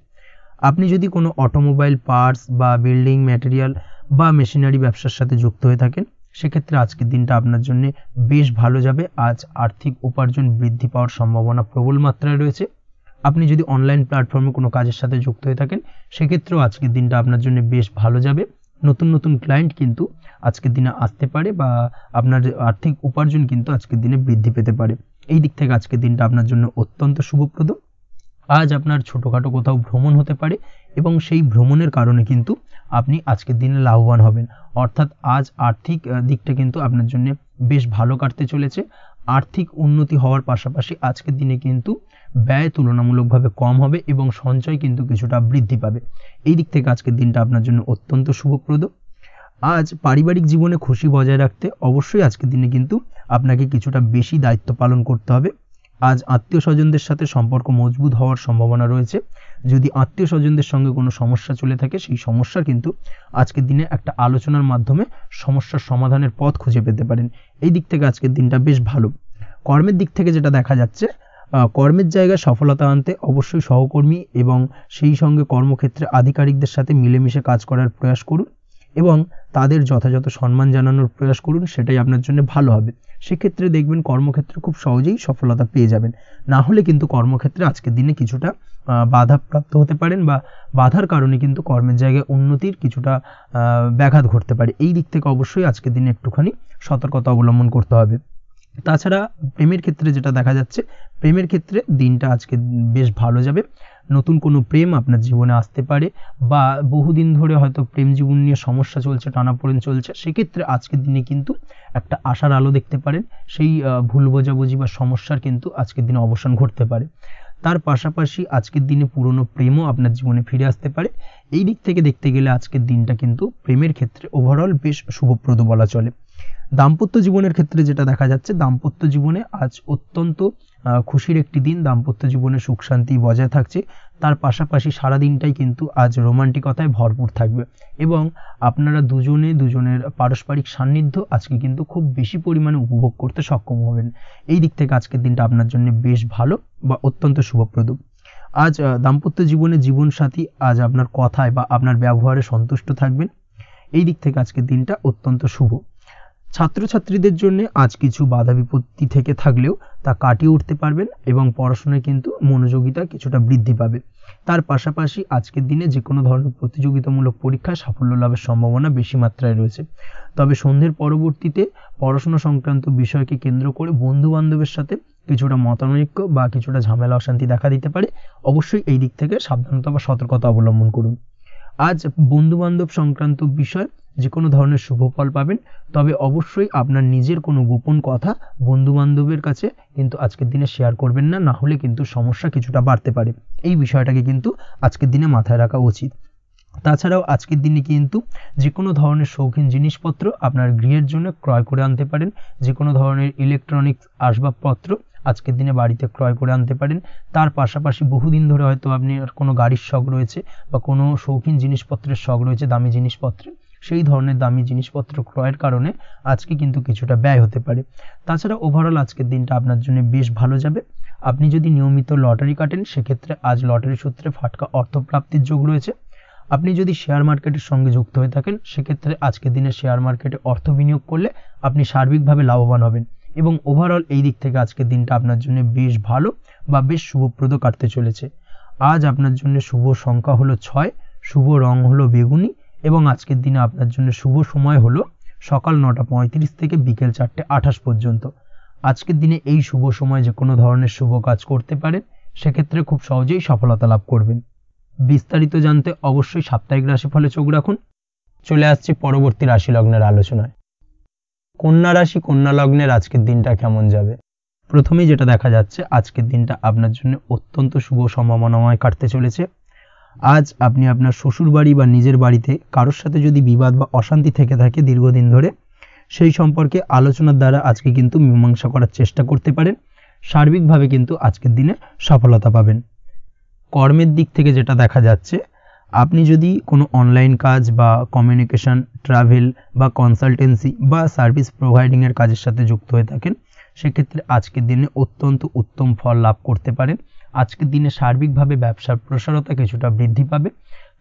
S1: আপনি যদি কোনো অটোমোবাইল পার্টস বা বিল্ডিং ম্যাটেরিয়াল বা মেশিনারি ব্যবসার সাথে যুক্ত হয়ে থাকেন সেক্ষেত্রে আজকের দিনটা আপনার জন্য বেশ ভালো যাবে। আজ আর্থিক উপার্জন বৃদ্ধি পাওয়ার সম্ভাবনা প্রবল মাত্রায় রয়েছে। আপনি যদি অনলাইন প্ল্যাটফর্মে কোনো কাজের সাথে যুক্ত হয়ে থাকেন সেক্ষেত্রেও আজকের দিনটা আপনার জন্য বেশ ভালো যাবে। নতুন নতুন ক্লায়েন্ট কিন্তু আজকের দিনে আসতে পারে বা আপনার আর্থিক উপার্জন কিন্তু আজকের দিনে বৃদ্ধি পেতে পারে। এই দিক থেকে আজকের দিনটা আপনার জন্য অত্যন্ত শুভপ্রদ। আজ আপনার ছোটোখাটো কোথাও ভ্রমণ হতে পারে এবং সেই ভ্রমণের কারণে কিন্তু আপনি আজকের দিনে লাভবান হবেন। অর্থাৎ আজ আর্থিক দিকটা কিন্তু আপনার জন্য বেশ ভালো কাটতে চলেছে। আর্থিক উন্নতি হওয়ার পাশাপাশি আজকের দিনে কিন্তু ব্যয় তুলনামূলকভাবে কম হবে এবং সঞ্চয় কিন্তু কিছুটা বৃদ্ধি পাবে। এই দিক থেকে আজকের দিনটা আপনার জন্য অত্যন্ত শুভপ্রদ। আজ পারিবারিক জীবনে খুশি বজায় রাখতে অবশ্যই আজকের দিনে কিন্তু আপনাকে কিছুটা বেশি দায়িত্ব পালন করতে হবে। আজ আত্মীয় স্বজনদের সাথে সম্পর্ক মজবুত হওয়ার সম্ভাবনা রয়েছে। যদি আত্মীয় স্বজনদের সঙ্গে কোনো সমস্যা চলে থাকে সেই সমস্যা কিন্তু আজকের দিনে একটা আলোচনার মাধ্যমে সমস্যার সমাধানের পথ খুঁজে পেতে পারেন। এই দিক থেকে আজকের দিনটা বেশ ভালো। কর্মের দিক থেকে যেটা দেখা যাচ্ছে, কর্মের জায়গায় সফলতা আনতে অবশ্যই সহকর্মী এবং সেই সঙ্গে কর্মক্ষেত্রে আধিকারিকদের সাথে মিলেমিশে কাজ করার প্রয়াস করুন এবং তাদের যথাযথ সম্মান জানানোর প্রয়াস করুন, সেটাই আপনার জন্য ভালো হবে। সেক্ষেত্রে দেখবেন কর্মক্ষেত্রে খুব সহজেই সফলতা পেয়ে যাবেন। না হলে কিন্তু কর্মক্ষেত্রে আজকের দিনে কিছুটা বাধাপ্রাপ্ত হতে পারেন বা বাধার কারণে কিন্তু কর্মের জায়গায় উন্নতির কিছুটা ব্যাঘাত ঘটতে পারে। এই দিক থেকে অবশ্যই আজকের দিনে একটুখানি সতর্কতা অবলম্বন করতে হবে। তাছাড়া প্রেমের ক্ষেত্রে যেটা দেখা যাচ্ছে, প্রেমের ক্ষেত্রে দিনটা আজকে বেশ ভালো যাবে। নতুন কোনো প্রেম আপনার জীবনে আসতে পারে, বা বহুদিন ধরে হয়তো প্রেম জীবন নিয়ে সমস্যা চলছে, টানাপোড়েন চলছে, সেক্ষেত্রে আজকের দিনে কিন্তু একটা আশার আলো দেখতে পারেন। সেই ভুল বোঝাবুঝি বা সমস্যার কিন্তু আজকের দিনে অবসান ঘটতে পারে। তার পাশাপাশি আজকের দিনে পুরনো প্রেমও আপনার জীবনে ফিরে আসতে পারে। এই দিক থেকে দেখতে গেলে আজকের দিনটা কিন্তু প্রেমের ক্ষেত্রে ওভারঅল বেশ শুভপ্রদ বলা চলে। দাম্পত্য জীবনের ক্ষেত্রে যেটা দেখা যাচ্ছে, দাম্পত্য জীবনে আজ অত্যন্ত খুশির একটি দিন। দাম্পত্য জীবনে সুখ শান্তি বজায় থাকছে। তার পাশাপাশি সারা দিনটাই কিন্তু আজ রোমান্টিকতায় ভরপুর থাকবে, এবং আপনারা দুজনের পারস্পরিক সান্নিধ্য আজকে কিন্তু খুব বেশি পরিমাণে উপভোগ করতে সক্ষম হবেন। এই দিক থেকে আজকের দিনটা আপনার জন্য বেশ ভালো বা অত্যন্ত শুভপ্রদ। আজ দাম্পত্য জীবনে জীবনসাথী আজ আপনার কথায় বা আপনার ব্যবহারে সন্তুষ্ট থাকবেন। এই দিক থেকে আজকের দিনটা অত্যন্ত শুভ। ছাত্রছাত্রীদের জন্য আজ কিছু বাধা বিপত্তি থেকে থাকলেও তা কাটিয়ে উঠতে পারবেন, এবং পড়াশোনায় কিন্তু মনোযোগিতা কিছুটা বৃদ্ধি পাবে। তার পাশাপাশি আজকের দিনে যে কোনো ধরনের প্রতিযোগিতামূলক পরীক্ষায় সাফল্য লাভের সম্ভাবনা বেশি মাত্রায় রয়েছে। তবে সন্ধ্যের পরবর্তীতে পড়াশোনা সংক্রান্ত বিষয়কে কেন্দ্র করে বন্ধু বান্ধবের সাথে কিছুটা মতানৈক্য বা কিছুটা ঝামেলা অশান্তি দেখা দিতে পারে। অবশ্যই এই দিক থেকে সাবধানতা বা সতর্কতা অবলম্বন করুন। আজ বন্ধু বান্ধব সংক্রান্ত বিষয় যে কোনো ধরনের শুভ ফল পাবেন, তবে অবশ্যই আপনার নিজের কোনো গোপন কথা বন্ধু বান্ধবের কাছে কিন্তু আজকের দিনে শেয়ার করবেন না, না হলে কিন্তু সমস্যা কিছুটা বাড়তে পারে। এই বিষয়টাকে কিন্তু আজকের দিনে মাথায় রাখা উচিত। তাছাড়াও আজকের দিনে কিন্তু যে কোনো ধরনের শৌখিন জিনিসপত্র আপনার গৃহের জন্য ক্রয় করে আনতে পারেন। যে কোনো ধরনের ইলেকট্রনিক্স আসবাবপত্র আজকের দিনে বাড়িতে ক্রয় করে আনতে পারেন। তার পাশাপাশি বহুদিন ধরে হয়তো আপনি কোনো গাড়ির শখ রয়েছে বা কোনো শৌখিন জিনিসপত্রের শখ রয়েছে, দামি জিনিসপত্র, সেই ধরনের দামি জিনিসপত্র ক্রয়ের কারণে আজকে কিন্তু কিছুটা ব্যয় হতে পারে। তাছাড়া ওভারঅল আজকের দিনটা আপনার জন্য বেশ ভালো যাবে। আপনি যদি নিয়মিত লটারি কাটেন, সেক্ষেত্রে আজ লটারি সূত্রে ফাটকা অর্থপ্রাপ্তির যোগ রয়েছে। আপনি যদি শেয়ার মার্কেটের সঙ্গে যুক্ত হয়ে থাকেন, সেক্ষেত্রে আজকের দিনে শেয়ার মার্কেটে অর্থ বিনিয়োগ করলে আপনি সার্বিকভাবে লাভবান হবেন, এবং ওভারঅল এই দিক থেকে আজকের দিনটা আপনার জন্য বেশ ভালো বা বেশ শুভপ্রদ কাটতে চলেছে। আজ আপনার জন্য শুভ সংখ্যা হলো 6, শুভ রং হলো বেগুনি, এবং আজকের দিনে আপনার জন্য শুভ সময় হলো সকাল 9:35 থেকে বিকেল 4:28 পর্যন্ত। আজকের দিনে এই শুভ সময় যে কোনো ধরনের শুভ কাজ করতে পারেন, সেক্ষেত্রে খুব সহজেই সফলতা লাভ করবেন। বিস্তারিত জানতে অবশ্যই সাপ্তাহিক রাশিফলে চোখ রাখুন। চলে আসছি পরবর্তী রাশি লগ্নের আলোচনায়। কন্যা রাশি, কন্যা লগ্নের আজকের দিনটা কেমন যাবে? প্রথমেই যেটা দেখা যাচ্ছে, আজকের দিনটা আপনার জন্য অত্যন্ত শুভ সম্ভাবনাময় কাটতে চলেছে। আজ আপনি আপনার শ্বশুর বাড়ি বা নিজের বাড়িতে কারোর সাথে যদি বিবাদ বা অশান্তি থেকে থাকে দীর্ঘদিন ধরে, সেই সম্পর্কে আলোচনার দ্বারা আজকে কিন্তু মীমাংসা করার চেষ্টা করতে পারেন। সার্বিকভাবে কিন্তু আজকের দিনে সফলতা পাবেন। কর্মের দিক থেকে যেটা দেখা যাচ্ছে, আপনি যদি কোনো অনলাইন কাজ বা কমিউনিকেশন, ট্রাভেল বা কনসালটেন্সি বা সার্ভিস প্রোভাইডিংয়ের কাজের সাথে যুক্ত হয়ে থাকেন, সেক্ষেত্রে আজকের দিনে অত্যন্ত উত্তম ফল লাভ করতে পারেন। আজকের দিনে সার্বিকভাবে ব্যবসার প্রসারতা কিছুটা বৃদ্ধি পাবে।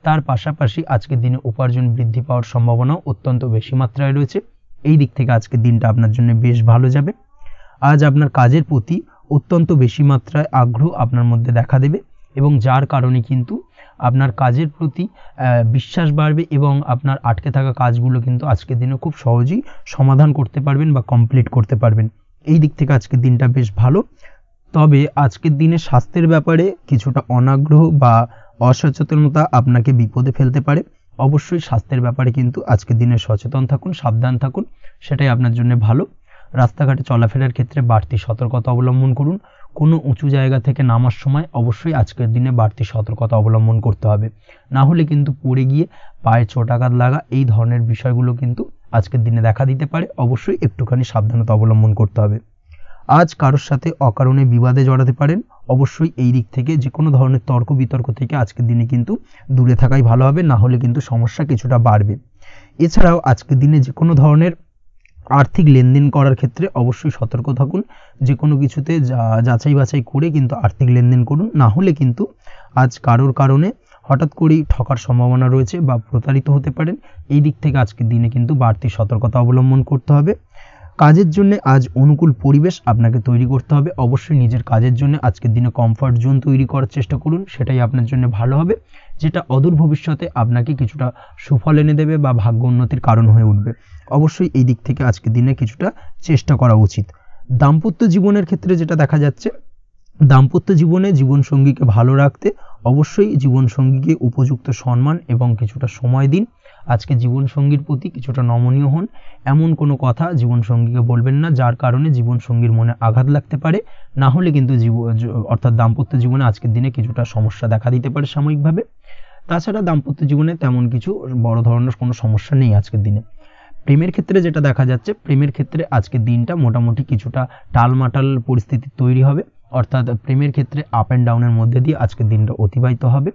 S1: তার পাশাপাশি আজকের দিনে উপার্জন বৃদ্ধি পাওয়ার সম্ভাবনাও অত্যন্ত বেশি মাত্রায় রয়েছে। এই দিক থেকে আজকের দিনটা আপনার জন্য বেশ ভালো যাবে। আজ আপনার কাজের প্রতি অত্যন্ত বেশি মাত্রায় আগ্রহ আপনার মধ্যে দেখা দেবে, এবং যার কারণে কিন্তু আপনার কাজের প্রতি বিশ্বাস বাড়বে, এবং আপনার আটকে থাকা কাজগুলো কিন্তু আজকের দিনে খুব সহজেই সমাধান করতে পারবেন বা কমপ্লিট করতে পারবেন। এই দিক থেকে আজকের দিনটা বেশ ভালো। তবে আজকের দিনে স্বাস্থ্যের ব্যাপারে কিছুটা অনাগ্রহ বা অসচেতনতা আপনাকে বিপদে ফেলতে পারে। অবশ্যই স্বাস্থ্যের ব্যাপারে কিন্তু আজকের দিনে সচেতন থাকুন, সাবধান থাকুন, সেটাই আপনার জন্য ভালো। রাস্তাঘাটে চলাফেরার ক্ষেত্রে বাড়তি সতর্কতা অবলম্বন করুন। কোনো উঁচু জায়গা থেকে নামার সময় অবশ্যই আজকের দিনে বাড়তি সতর্কতা অবলম্বন করতে হবে, না হলে কিন্তু পড়ে গিয়ে পায়ে চোটাঘাত লাগা এই ধরনের বিষয়গুলো কিন্তু আজকের দিনে দেখা দিতে পারে। অবশ্যই একটুখানি সাবধানতা অবলম্বন করতে হবে। আজ কারোর সাথে অকারণে বিবাদে জড়াতে পারেন। অবশ্যই এই দিক থেকে যে কোনো ধরনের তর্ক বিতর্ক থেকে আজকের দিনে কিন্তু দূরে থাকাই ভালো হবে, না হলে কিন্তু সমস্যা কিছুটা বাড়বে। এছাড়াও আজকের দিনে যে কোনো ধরনের আর্থিক লেনদেন করার ক্ষেত্রে অবশ্যই সতর্ক থাকুন। যে কোনো কিছুতে যাচাই বাছাই করে কিন্তু আর্থিক লেনদেন করুন, না হলে কিন্তু আজ কারোর কারণে হঠাৎ করেই ঠকার সম্ভাবনা রয়েছে বা প্রতারিত হতে পারেন। এই দিক থেকে আজকের দিনে কিন্তু বাড়তি সতর্কতা অবলম্বন করতে হবে। কাজের জন্য আজ অনুকূল পরিবেশ আপনাকে তৈরি করতে হবে। অবশ্যই নিজের কাজের জন্য আজকের দিনে কমফর্ট জোন তৈরি করার চেষ্টা করুন, সেটাই আপনার জন্য ভালো হবে, যেটা অদূর ভবিষ্যতে আপনাকে কিছুটা সুফল এনে দেবে বা ভাগ্য উন্নতির কারণ হয়ে উঠবে। অবশ্যই এই দিক থেকে আজকের দিনে কিছুটা চেষ্টা করা উচিত। দাম্পত্য জীবনের ক্ষেত্রে যেটা দেখা যাচ্ছে, দাম্পত্য জীবনে জীবনসঙ্গীকে ভালো রাখতে অবশ্যই জীবনসঙ্গীকে উপযুক্ত সম্মান এবং কিছুটা সময় দিন। আজকে জীবনসঙ্গীর প্রতি কিছুটা নমনীয় হন। এমন কোনো কথা জীবনসঙ্গীকে বলবেন না যার কারণে জীবনসঙ্গীর মনে আঘাত লাগতে পারে, না হলে কিন্তু অর্থাৎ দাম্পত্য জীবনে আজকের দিনে কিছুটা সমস্যা দেখা দিতে পারে সাময়িকভাবে। তাছাড়া দাম্পত্য জীবনে তেমন কিছু বড় ধরনের কোনো সমস্যা নেই আজকের দিনে। প্রেমের ক্ষেত্রে যেটা দেখা যাচ্ছে, প্রেমের ক্ষেত্রে আজকের দিনটা মোটামুটি কিছুটা টালমাটাল পরিস্থিতি তৈরি হবে, অর্থাৎ প্রেমের ক্ষেত্রে আপ অ্যান্ড ডাউনের মধ্যে দিয়ে আজকের দিনটা অতিবাহিত হবে।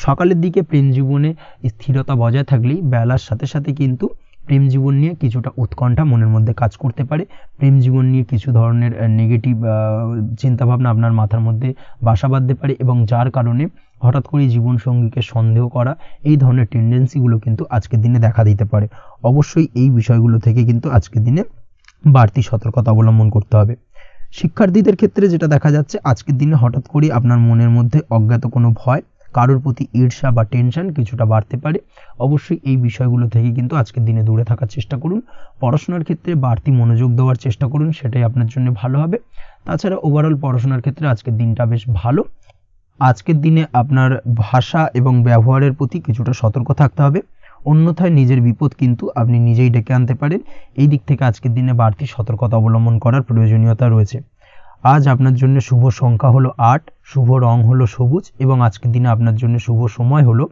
S1: সকালের দিকে প্রেম জীবনে স্থিরতা বজায় থাকলেই বেলার সাথে সাথে কিন্তু প্রেম জীবন নিয়ে কিছুটা উৎকণ্ঠা মনের মধ্যে কাজ করতে পারে। প্রেম জীবন নিয়ে কিছু ধরনের নেগেটিভ চিন্তাভাবনা আপনার মাথার মধ্যে বাসা বাঁধতে পারে এবং যার কারণে হঠাৎ করে জীবনসঙ্গীকে সন্দেহ করা, এই ধরনের টেন্ডেন্সিগুলো কিন্তু আজকের দিনে দেখা দিতে পারে। অবশ্যই এই বিষয়গুলো থেকে কিন্তু আজকের দিনে বাড়তি সতর্কতা অবলম্বন করতে হবে। শিক্ষার্থীদের ক্ষেত্রে যেটা দেখা যাচ্ছে, আজকের দিনে হঠাৎ করে আপনার মনের মধ্যে অজ্ঞাত কোনো ভয়, কারোর প্রতি ঈর্ষা বা টেনশন কিছুটা বাড়তে পারে। অবশ্যই এই বিষয়গুলো থেকে কিন্তু আজকের দিনে দূরে থাকার চেষ্টা করুন। পড়াশোনার ক্ষেত্রে বাড়তি মনোযোগ দেওয়ার চেষ্টা করুন, সেটাই আপনার জন্য ভালো হবে। তাছাড়া ওভারঅল পড়াশোনার ক্ষেত্রে আজকের দিনটা বেশ ভালো। আজকের দিনে আপনার ভাষা এবং ব্যবহারের প্রতি কিছুটা সতর্ক থাকতে হবে, অন্যথায় নিজের বিপদ কিন্তু আপনি নিজেই ডেকে আনতে পারেন। এই দিক থেকে আজকের দিনে বাড়তি সতর্কতা অবলম্বন করার প্রয়োজনীয়তা রয়েছে। আজ আপনার জন্য শুভ সংখ্যা হলো 8, শুভ রং হলো সবুজ এবং আজকের দিনে আপনার জন্য শুভ সময় হলো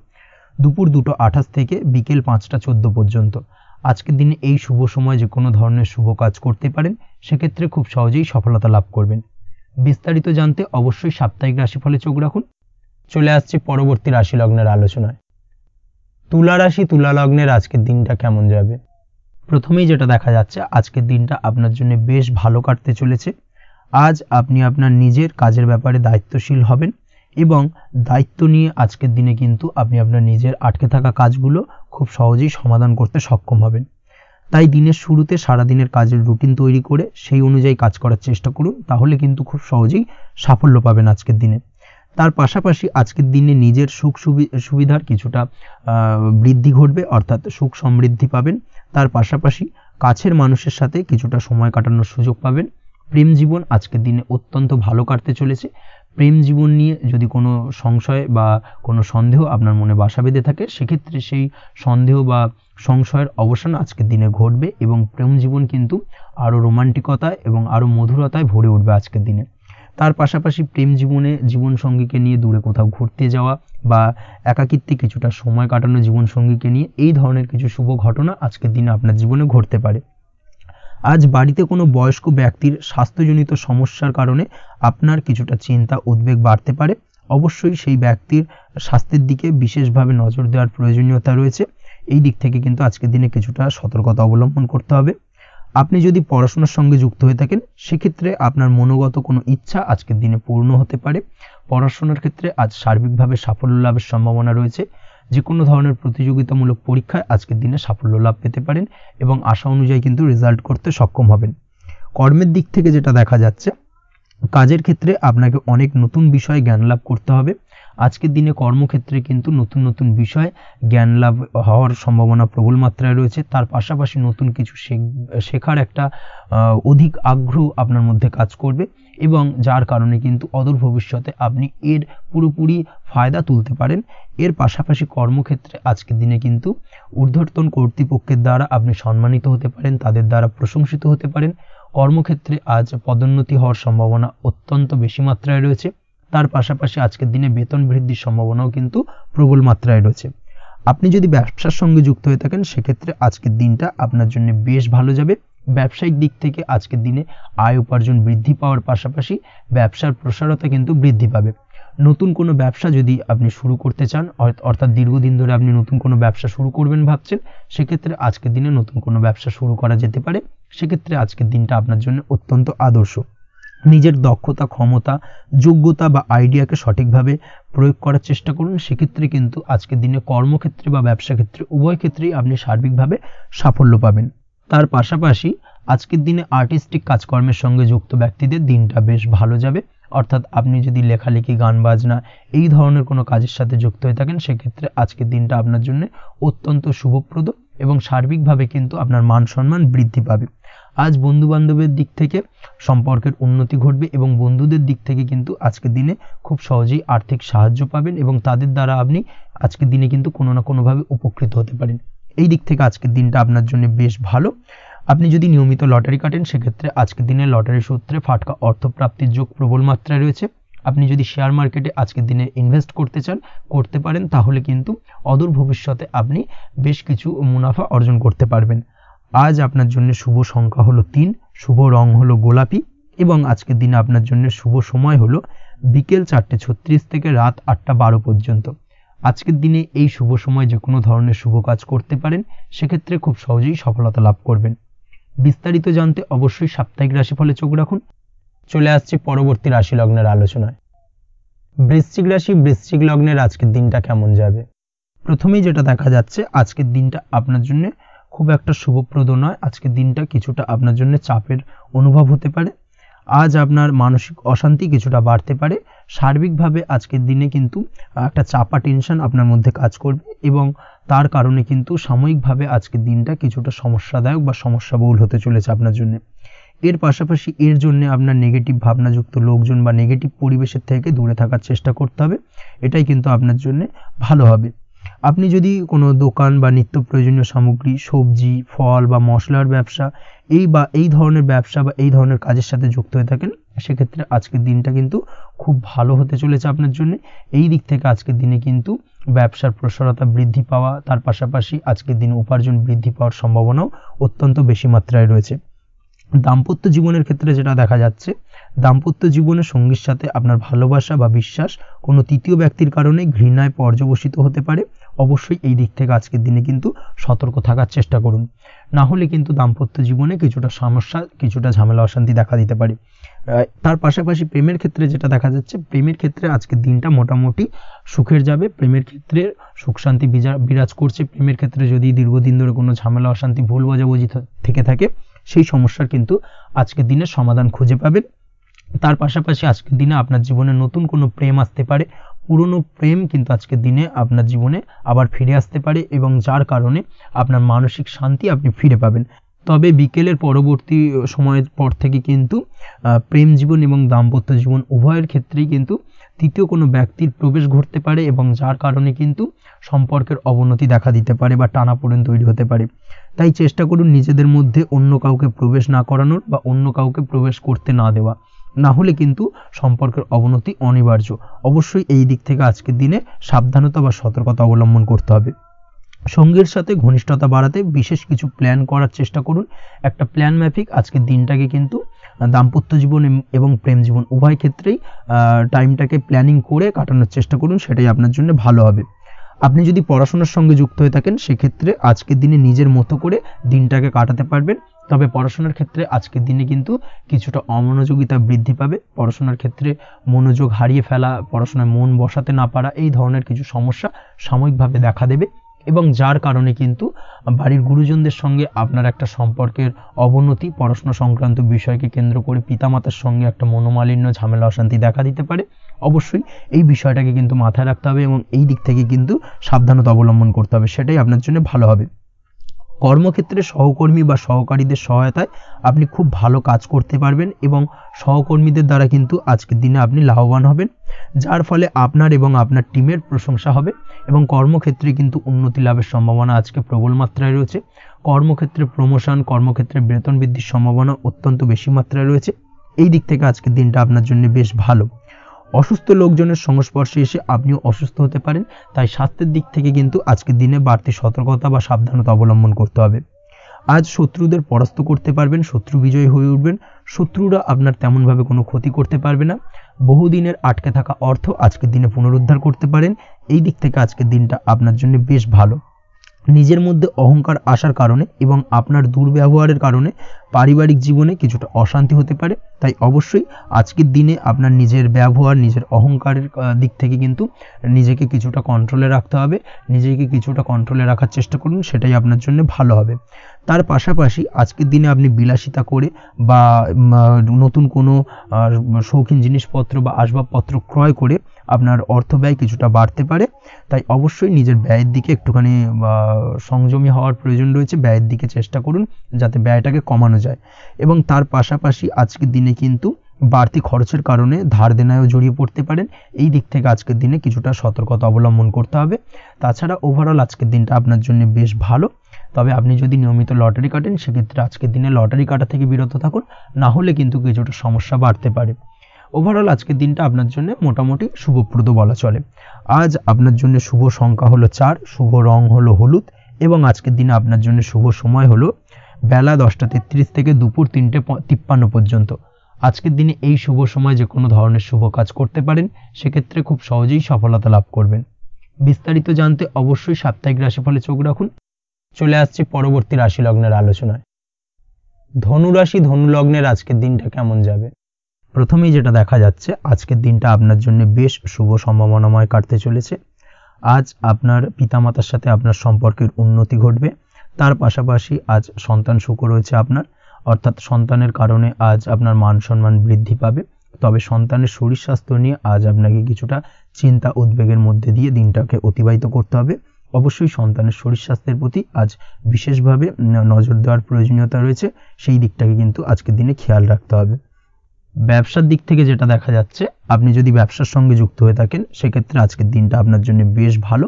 S1: দুপুর 2:28 থেকে বিকেল 5:14 পর্যন্ত। আজকের দিনে এই শুভ সময় যে কোনো ধরনের শুভ কাজ করতে পারেন, সেক্ষেত্রে খুব সহজেই সফলতা লাভ করবেন। বিস্তারিত জানতে অবশ্যই সাপ্তাহিক রাশিফলে চোখ রাখুন। চলে আসছে পরবর্তী রাশি লগ্নের আলোচনায়। তুলা রাশি, তুলা লগ্নের আজকের দিনটা কেমন যাবে? প্রথমেই যেটা দেখা যাচ্ছে, আজকের দিনটা আপনার জন্য বেশ ভালো কাটতে চলেছে। আজ আপনি আপনার নিজের কাজের ব্যাপারে দায়িত্বশীল হবেন এবং দায়িত্ব নিয়ে আজকের দিনে কিন্তু আপনি আপনার নিজের আটকে থাকা কাজগুলো খুব সহজেই সমাধান করতে সক্ষম হবেন। তাই দিনের শুরুতে সারাদিনের কাজের রুটিন তৈরি করে সেই অনুযায়ী কাজ করার চেষ্টা করুন, তাহলে কিন্তু খুব সহজেই সাফল্য পাবেন আজকের দিনে। তার পাশাপাশি আজকের দিনে নিজের সুখ সুবিধার কিছুটা বৃদ্ধি ঘটবে, অর্থাৎ সুখ সমৃদ্ধি পাবেন। তার পাশাপাশি কাছের মানুষের সাথে কিছুটা সময় কাটানোর সুযোগ পাবেন। প্রেম জীবন আজকের দিনে অত্যন্ত ভালো কাটতে চলেছে। প্রেম জীবন নিয়ে যদি কোনো সংশয় বা কোনো সন্দেহ আপনার মনে বাসা বেঁধে থাকে, সেক্ষেত্রে সেই সন্দেহ বা সংশয়ের অবসান আজকের দিনে ঘটবে এবং প্রেম জীবন কিন্তু আরও রোমান্টিকতায় এবং আরও মধুরতায় ভরে উঠবে আজকের দিনে। তার পাশাপাশি প্রেম জীবনে জীবনসঙ্গীকে নিয়ে দূরে কোথাও ঘুরতে যাওয়া বা একাকিত্বে কিছুটা সময় কাটানো জীবনসঙ্গীকে নিয়ে, এই ধরনের কিছু শুভ ঘটনা আজকের দিনে আপনার জীবনে ঘটতে পারে। আজ বাড়িতে কোনো বয়স্ক ব্যক্তির স্বাস্থ্যজনিত সমস্যার কারণে আপনার কিছুটা চিন্তা উদ্বেগ বাড়তে পারে। অবশ্যই সেই ব্যক্তির স্বাস্থ্যের দিকে বিশেষভাবে নজর দেওয়ার প্রয়োজনীয়তা রয়েছে। এই দিক থেকে কিন্তু আজকের দিনে কিছুটা সতর্কতা অবলম্বন করতে হবে। আপনি যদি পড়াশোনার সঙ্গে যুক্ত হয়ে থাকেন, সেক্ষেত্রে আপনার মনোগত কোনো ইচ্ছা আজকের দিনে পূর্ণ হতে পারে। পড়াশোনার ক্ষেত্রে আজ সার্বিকভাবে সাফল্য লাভের সম্ভাবনা রয়েছে। যে কোনো ধরনের প্রতিযোগিতামূলক পরীক্ষায় আজকের দিনে সাফল্য লাভ পেতে পারেন এবং আশা অনুযায়ী কিন্তু রেজাল্ট করতে সক্ষম হবেন। কর্মের দিক থেকে যেটা দেখা যাচ্ছে, কাজের ক্ষেত্রে আপনাকে অনেক নতুন বিষয়ে জ্ঞান লাভ করতে হবে। আজকের দিনে কর্মক্ষেত্রে কিন্তু নতুন নতুন বিষয় জ্ঞান লাভ হওয়ার সম্ভাবনা প্রবল মাত্রায় রয়েছে। তার পাশাপাশি নতুন কিছু শেখার একটা অধিক আগ্রহ আপনার মধ্যে কাজ করবে এবং যার কারণে কিন্তু অদূর ভবিষ্যতে আপনি এর পুরোপুরি ফায়দা তুলতে পারেন। এর পাশাপাশি কর্মক্ষেত্রে আজকের দিনে কিন্তু ঊর্ধ্বতন কর্তৃপক্ষের দ্বারা আপনি সম্মানিত হতে পারেন, তাদের দ্বারা প্রশংসিত হতে পারেন। কর্মক্ষেত্রে আজ পদোন্নতি হওয়ার সম্ভাবনা অত্যন্ত বেশি মাত্রায় রয়েছে। তার পাশাপাশি আজকের দিনে বেতন বৃদ্ধির সম্ভাবনাও কিন্তু প্রবল মাত্রায় রয়েছে। আপনি যদি ব্যবসার সঙ্গে যুক্ত হয়ে থাকেন, সেক্ষেত্রে আজকের দিনটা আপনার জন্য বেশ ভালো যাবে। ব্যবসায়িক দিক থেকে আজকের দিনে আয় উপার্জন বৃদ্ধি পাওয়ার পাশাপাশি ব্যবসার প্রসারতা কিন্তু বৃদ্ধি পাবে। নতুন কোনো ব্যবসা যদি আপনি শুরু করতে চান, অর্থাৎ দীর্ঘদিন ধরে আপনি নতুন কোনো ব্যবসা শুরু করবেন ভাবছেন, সেক্ষেত্রে আজকের দিনে নতুন কোনো ব্যবসা শুরু করা যেতে পারে। সেক্ষেত্রে আজকের দিনটা আপনার জন্য অত্যন্ত আদর্শ। নিজের দক্ষতা, ক্ষমতা, যোগ্যতা বা আইডিয়াকে সঠিকভাবে প্রয়োগ করার চেষ্টা করুন। সেক্ষেত্রে কিন্তু আজকের দিনে কর্মক্ষেত্রে বা ব্যবসা ক্ষেত্রে উভয় ক্ষেত্রেই আপনি সার্বিকভাবে সাফল্য পাবেন। তার পাশাপাশি আজকের দিনে আর্টিস্টিক কাজকর্মের সঙ্গে যুক্ত ব্যক্তিদের দিনটা বেশ ভালো যাবে। অর্থাৎ আপনি যদি লেখালেখি, গান বাজনা এই ধরনের কোনো কাজের সাথে যুক্ত হয়ে থাকেন, সেক্ষেত্রে আজকের দিনটা আপনার জন্য অত্যন্ত শুভপ্রদ এবং সার্বিকভাবে কিন্তু আপনার মান সম্মান বৃদ্ধি পাবে। আজ বন্ধু বান্ধবের দিক থেকে সম্পর্কের উন্নতি ঘটবে এবং বন্ধুদের দিক থেকে কিন্তু আজকের দিনে খুব সহজেই আর্থিক সাহায্য পাবেন এবং তাদের দ্বারা আপনি আজকের দিনে কিন্তু কোনো না কোনোভাবে উপকৃত হতে পারেন। এই দিক থেকে আজকের দিনটা আপনার জন্য বেশ ভালো। আপনি যদি নিয়মিত লটারি কাটেন সেক্ষেত্রে আজকের দিনে লটারি সূত্রে ফাটকা অর্থপ্রাপ্তির যোগ প্রবল মাত্রায় রয়েছে। আপনি যদি শেয়ার মার্কেটে আজকের দিনে ইনভেস্ট করতে চান করতে পারেন, তাহলে কিন্তু অদূর ভবিষ্যতে আপনি বেশ কিছু মুনাফা অর্জন করতে পারবেন। আজ আপনার জন্য শুভ সংখ্যা হলো 3, শুভ রং হলো গোলাপি এবং আজকের দিনে আপনার জন্য শুভ সময় হলো বিকেল 4:36 থেকে রাত 8:12 পর্যন্ত। আজকের দিনে এই শুভ সময় যে কোনো ধরনের শুভ কাজ করতে পারেন, সেক্ষেত্রে খুব সহজেই সফলতা লাভ করবেন। বিস্তারিত জানতে অবশ্যই সাপ্তাহিক রাশিফলে চোখ রাখুন। চলে আসছে পরবর্তী রাশি লগ্নের আলোচনায়। বৃশ্চিক রাশি, বৃশ্চিক লগ্নের আজকের দিনটা কেমন যাবে? প্রথমেই যেটা দেখা যাচ্ছে আজকের দিনটা আপনার জন্য খুব একটা শুভপ্রদ নয়। আজকের দিনটা কিছুটা আপনার জন্য চাপের অনুভব হতে পারে। আজ আপনার মানসিক অশান্তি কিছুটা বাড়তে পারে। সার্বিকভাবে আজকের দিনে কিন্তু একটা চাপা টেনশন আপনার মধ্যে কাজ করবে এবং তার কারণে কিন্তু সাময়িকভাবে আজকের দিনটা কিছুটা সমস্যাদায়ক বা সমস্যাবহুল হতে চলেছে আপনার জন্য। এর পাশাপাশি এর জন্য আপনার নেগেটিভ ভাবনাযুক্ত লোকজন বা নেগেটিভ পরিবেশের থেকে দূরে থাকার চেষ্টা করতে হবে। এটাই কিন্তু আপনার জন্য ভালো হবে। আপনি যদি কোনো দোকান বা নিত্য প্রয়োজনীয় সামগ্রী, সবজি, ফল বা মশলার ব্যবসা এই ধরনের ব্যবসা বা এই ধরনের কাজের সাথে যুক্ত হয়ে থাকেন, সেক্ষেত্রে আজকের দিনটা কিন্তু খুব ভালো হতে চলেছে আপনার জন্য। এই দিক থেকে আজকের দিনে কিন্তু ব্যবসার প্রসারতা বৃদ্ধি পাওয়া, তার পাশাপাশি আজকের দিনে উপার্জন বৃদ্ধি পাওয়ার সম্ভাবনাও অত্যন্ত বেশি মাত্রায় রয়েছে। দাম্পত্য জীবনের ক্ষেত্রে যেটা দেখা যাচ্ছে, দাম্পত্য জীবনে সঙ্গীর সাথে আপনার ভালোবাসা বা বিশ্বাস কোনো তৃতীয় ব্যক্তির কারণে ঘৃণায় পর্যবসিত হতে পারে। অবশ্যই এই দিক থেকে আজকের দিনে কিন্তু সতর্ক থাকার চেষ্টা করুন, না হলে কিন্তু দাম্পত্য জীবনে কিছুটা সমস্যা, কিছুটা ঝামেলা অশান্তি দেখা দিতে পারে। তার পাশাপাশি প্রেমের ক্ষেত্রে যেটা দেখা যাচ্ছে, প্রেমের ক্ষেত্রে আজকের দিনটা মোটামুটি সুখের যাবে। প্রেমের ক্ষেত্রে সুখ শান্তি বিরাজ করছে। প্রেমের ক্ষেত্রে যদি দীর্ঘদিন ধরে কোনো ঝামেলা অশান্তি, ভুল বোঝাবুঝি থেকে থাকে, সেই সমস্যার কিন্তু আজকের দিনে সমাধান খুঁজে পাবেন। তার পাশাপাশি আজকের দিনে আপনার জীবনে নতুন কোনো প্রেম আসতে পারে। পুরনো প্রেম কিন্তু আজকের দিনে আপনার জীবনে আবার ফিরে আসতে পারে এবং যার কারণে আপনার মানসিক শান্তি আপনি ফিরে পাবেন। তবে বিকেলের পরবর্তী সময়ের পর থেকে কিন্তু প্রেম জীবন এবং দাম্পত্য জীবন উভয়ের ক্ষেত্রেই কিন্তু তৃতীয় কোনো ব্যক্তির প্রবেশ ঘটতে পারে এবং যার কারণে কিন্তু সম্পর্কের অবনতি দেখা দিতে পারে বা টানাপোড়েন তৈরি হতে পারে। তাই চেষ্টা করুন নিজেদের মধ্যে অন্য কাউকে প্রবেশ না করানোর বা অন্য কাউকে প্রবেশ করতে না দেওয়া, না হলে কিন্তু সম্পর্কের অবনতি অনিবার্য। অবশ্যই এই দিক থেকে আজকের দিনে সাবধানতা বা সতর্কতা অবলম্বন করতে হবে। সঙ্গীর সাথে ঘনিষ্ঠতা বাড়াতে বিশেষ কিছু প্ল্যান করার চেষ্টা করুন। একটা প্ল্যান মাফিক আজকের দিনটাকে কিন্তু দাম্পত্য জীবন এবং প্রেম জীবন উভয় ক্ষেত্রেই টাইমটাকে প্ল্যানিং করে কাটানোর চেষ্টা করুন, সেটাই আপনার জন্য ভালো হবে। আপনি যদি পড়াশোনার সঙ্গে যুক্ত হয়ে থাকেন, সেক্ষেত্রে আজকের দিনে নিজের মতো করে দিনটাকে কাটাতে পারবেন। তবে পড়াশোনার ক্ষেত্রে আজকের দিনে কিন্তু কিছুটা অমনোযোগিতা বৃদ্ধি পাবে। পড়াশোনার ক্ষেত্রে মনোযোগ হারিয়ে ফেলা, পড়াশোনায় মন বসাতে না পারা, এই ধরনের কিছু সমস্যা সাময়িকভাবে দেখা দেবে এবং যার কারণে কিন্তু বাড়ির গুরুজনদের সঙ্গে আপনার একটা সম্পর্কের অবনতি, পড়াশোনা সংক্রান্ত বিষয়কে কেন্দ্র করে পিতামাতার সঙ্গে একটা মনোমালিন্য, ঝামেলা অশান্তি দেখা দিতে পারে। অবশ্যই এই বিষয়টাকে কিন্তু মাথায় রাখতে হবে এবং এই দিক থেকে কিন্তু সাবধানতা অবলম্বন করতে হবে, সেটাই আপনার জন্য ভালো হবে। কর্মক্ষেত্রে সহকর্মী বা সহকারীদের সহায়তায় আপনি খুব ভালো কাজ করতে পারবেন এবং সহকর্মীদের দ্বারা কিন্তু আজকের দিনে আপনি লাভবান হবেন, যার ফলে আপনার এবং আপনার টিমের প্রশংসা হবে এবং কর্মক্ষেত্রে কিন্তু উন্নতি লাভের সম্ভাবনা আজকে প্রবল মাত্রায় রয়েছে। কর্মক্ষেত্রে প্রমোশন, কর্মক্ষেত্রে বেতন বৃদ্ধির সম্ভাবনা অত্যন্ত বেশি মাত্রায় রয়েছে। এই দিক থেকে আজকের দিনটা আপনার জন্য বেশ ভালো। অসুস্থ লোকজনের সংস্পর্শে এসে আপনিও অসুস্থ হতে পারেন, তাই স্বাস্থ্যের দিক থেকে কিন্তু আজকের দিনে বাড়তি সতর্কতা বা সাবধানতা অবলম্বন করতে হবে। আজ শত্রুদের পরাস্ত করতে পারবেন, শত্রু বিজয়ী হয়ে উঠবেন। শত্রুরা আপনার তেমনভাবে কোনো ক্ষতি করতে পারবে না। বহুদিনের আটকে থাকা অর্থ আজকের দিনে পুনরুদ্ধার করতে পারেন। এই দিক থেকে আজকের দিনটা আপনার জন্য বেশ ভালো। নিজের মধ্যে অহংকার আসার কারণে এবং আপনার দুর্ব্যবহারের কারণে পারিবারিক জীবনে কিছুটা অশান্তি হতে পারে। তাই অবশ্যই আজকের দিনে আপনার নিজের ব্যবহার, নিজের অহংকারের দিক থেকে কিন্তু নিজেকে কিছুটা কন্ট্রোলে রাখতে হবে। নিজেকে কিছুটা কন্ট্রোলে রাখার চেষ্টা করুন, সেটাই আপনার জন্য ভালো হবে। তার পাশাপাশি আজকের দিনে আপনি বিলাসিতা করে বা নতুন কোনো শৌখিন জিনিসপত্র বা আসবাবপত্র ক্রয় করে আপনার অর্থ ব্যয় কিছুটা বাড়তে পারে। তাই অবশ্যই নিজের ব্যয়ের দিকে একটুখানি সংযমী হওয়ার প্রয়োজন রয়েছে। ব্যয়ের দিকে চেষ্টা করুন যাতে ব্যয়টাকে কমানো যায়। এবং তার পাশাপাশি আজকের দিনে কিন্তু বাড়তি খরচের কারণে ধার দেনায়ও জড়িয়ে পড়তে পারেন। এই দিক থেকে আজকের দিনে কিছুটা সতর্কতা অবলম্বন করতে হবে। তাছাড়া ওভারঅল আজকের দিনটা আপনার জন্য বেশ ভালো। তবে আপনি যদি নিয়মিত লটারি কাটেন সেক্ষেত্রে আজকের দিনে লটারি কাটা থেকে বিরত থাকুন, না হলে কিন্তু কিছুটা সমস্যা বাড়তে পারে। ওভারঅল আজকের দিনটা আপনার জন্য মোটামুটি শুভপ্রদ বলা চলে। আজ আপনার জন্য শুভ সংখ্যা হলো 4, শুভ রং হলো হলুদ এবং আজকের দিনে আপনার জন্য শুভ সময় হলো বেলা 10:33 থেকে দুপুর 3:53 পর্যন্ত। আজকের দিনে এই শুভ সময় যে কোনো ধরনের শুভ কাজ করতে পারেন, সেক্ষেত্রে খুব সহজেই সফলতা লাভ করবেন। বিস্তারিত জানতে অবশ্যই সাপ্তাহিক রাশিফলে চোখ রাখুন। চলে আসছি পরবর্তী রাশি লগ্নের আলোচনায়। ধনু রাশি ধনু লগ্নের আজকের দিনটা কেমন যাবে? প্রথমেই যেটা দেখা যাচ্ছে, আজকের দিনটা আপনার জন্য বেশ শুভ সম্ভাবনাময় কাটতে চলেছে। আজ আপনার পিতামাতার সাথে আপনার সম্পর্কের উন্নতি ঘটবে। তার পাশাপাশি আজ সন্তান সুখ রয়েছে আপনার, অর্থাৎ সন্তানের কারণে আজ আপনার মান সম্মান বৃদ্ধি পাবে। তবে সন্তানের শরীর স্বাস্থ্য নিয়ে আজ আপনাকে কিছুটা চিন্তা উদ্বেগের মধ্যে দিয়ে দিনটাকে অতিবাহিত করতে হবে। অবশ্যই সন্তানের শরীর স্বাস্থ্যের প্রতি আজ বিশেষভাবে নজর দেওয়ার প্রয়োজনীয়তা রয়েছে, সেই দিকটাকে কিন্তু আজকের দিনে খেয়াল রাখতে হবে। ব্যবসার দিক থেকে যেটা দেখা যাচ্ছে, আপনি যদি ব্যবসার সঙ্গে যুক্ত হয়ে থাকেন সেক্ষেত্রে আজকের দিনটা আপনার জন্য বেশ ভালো।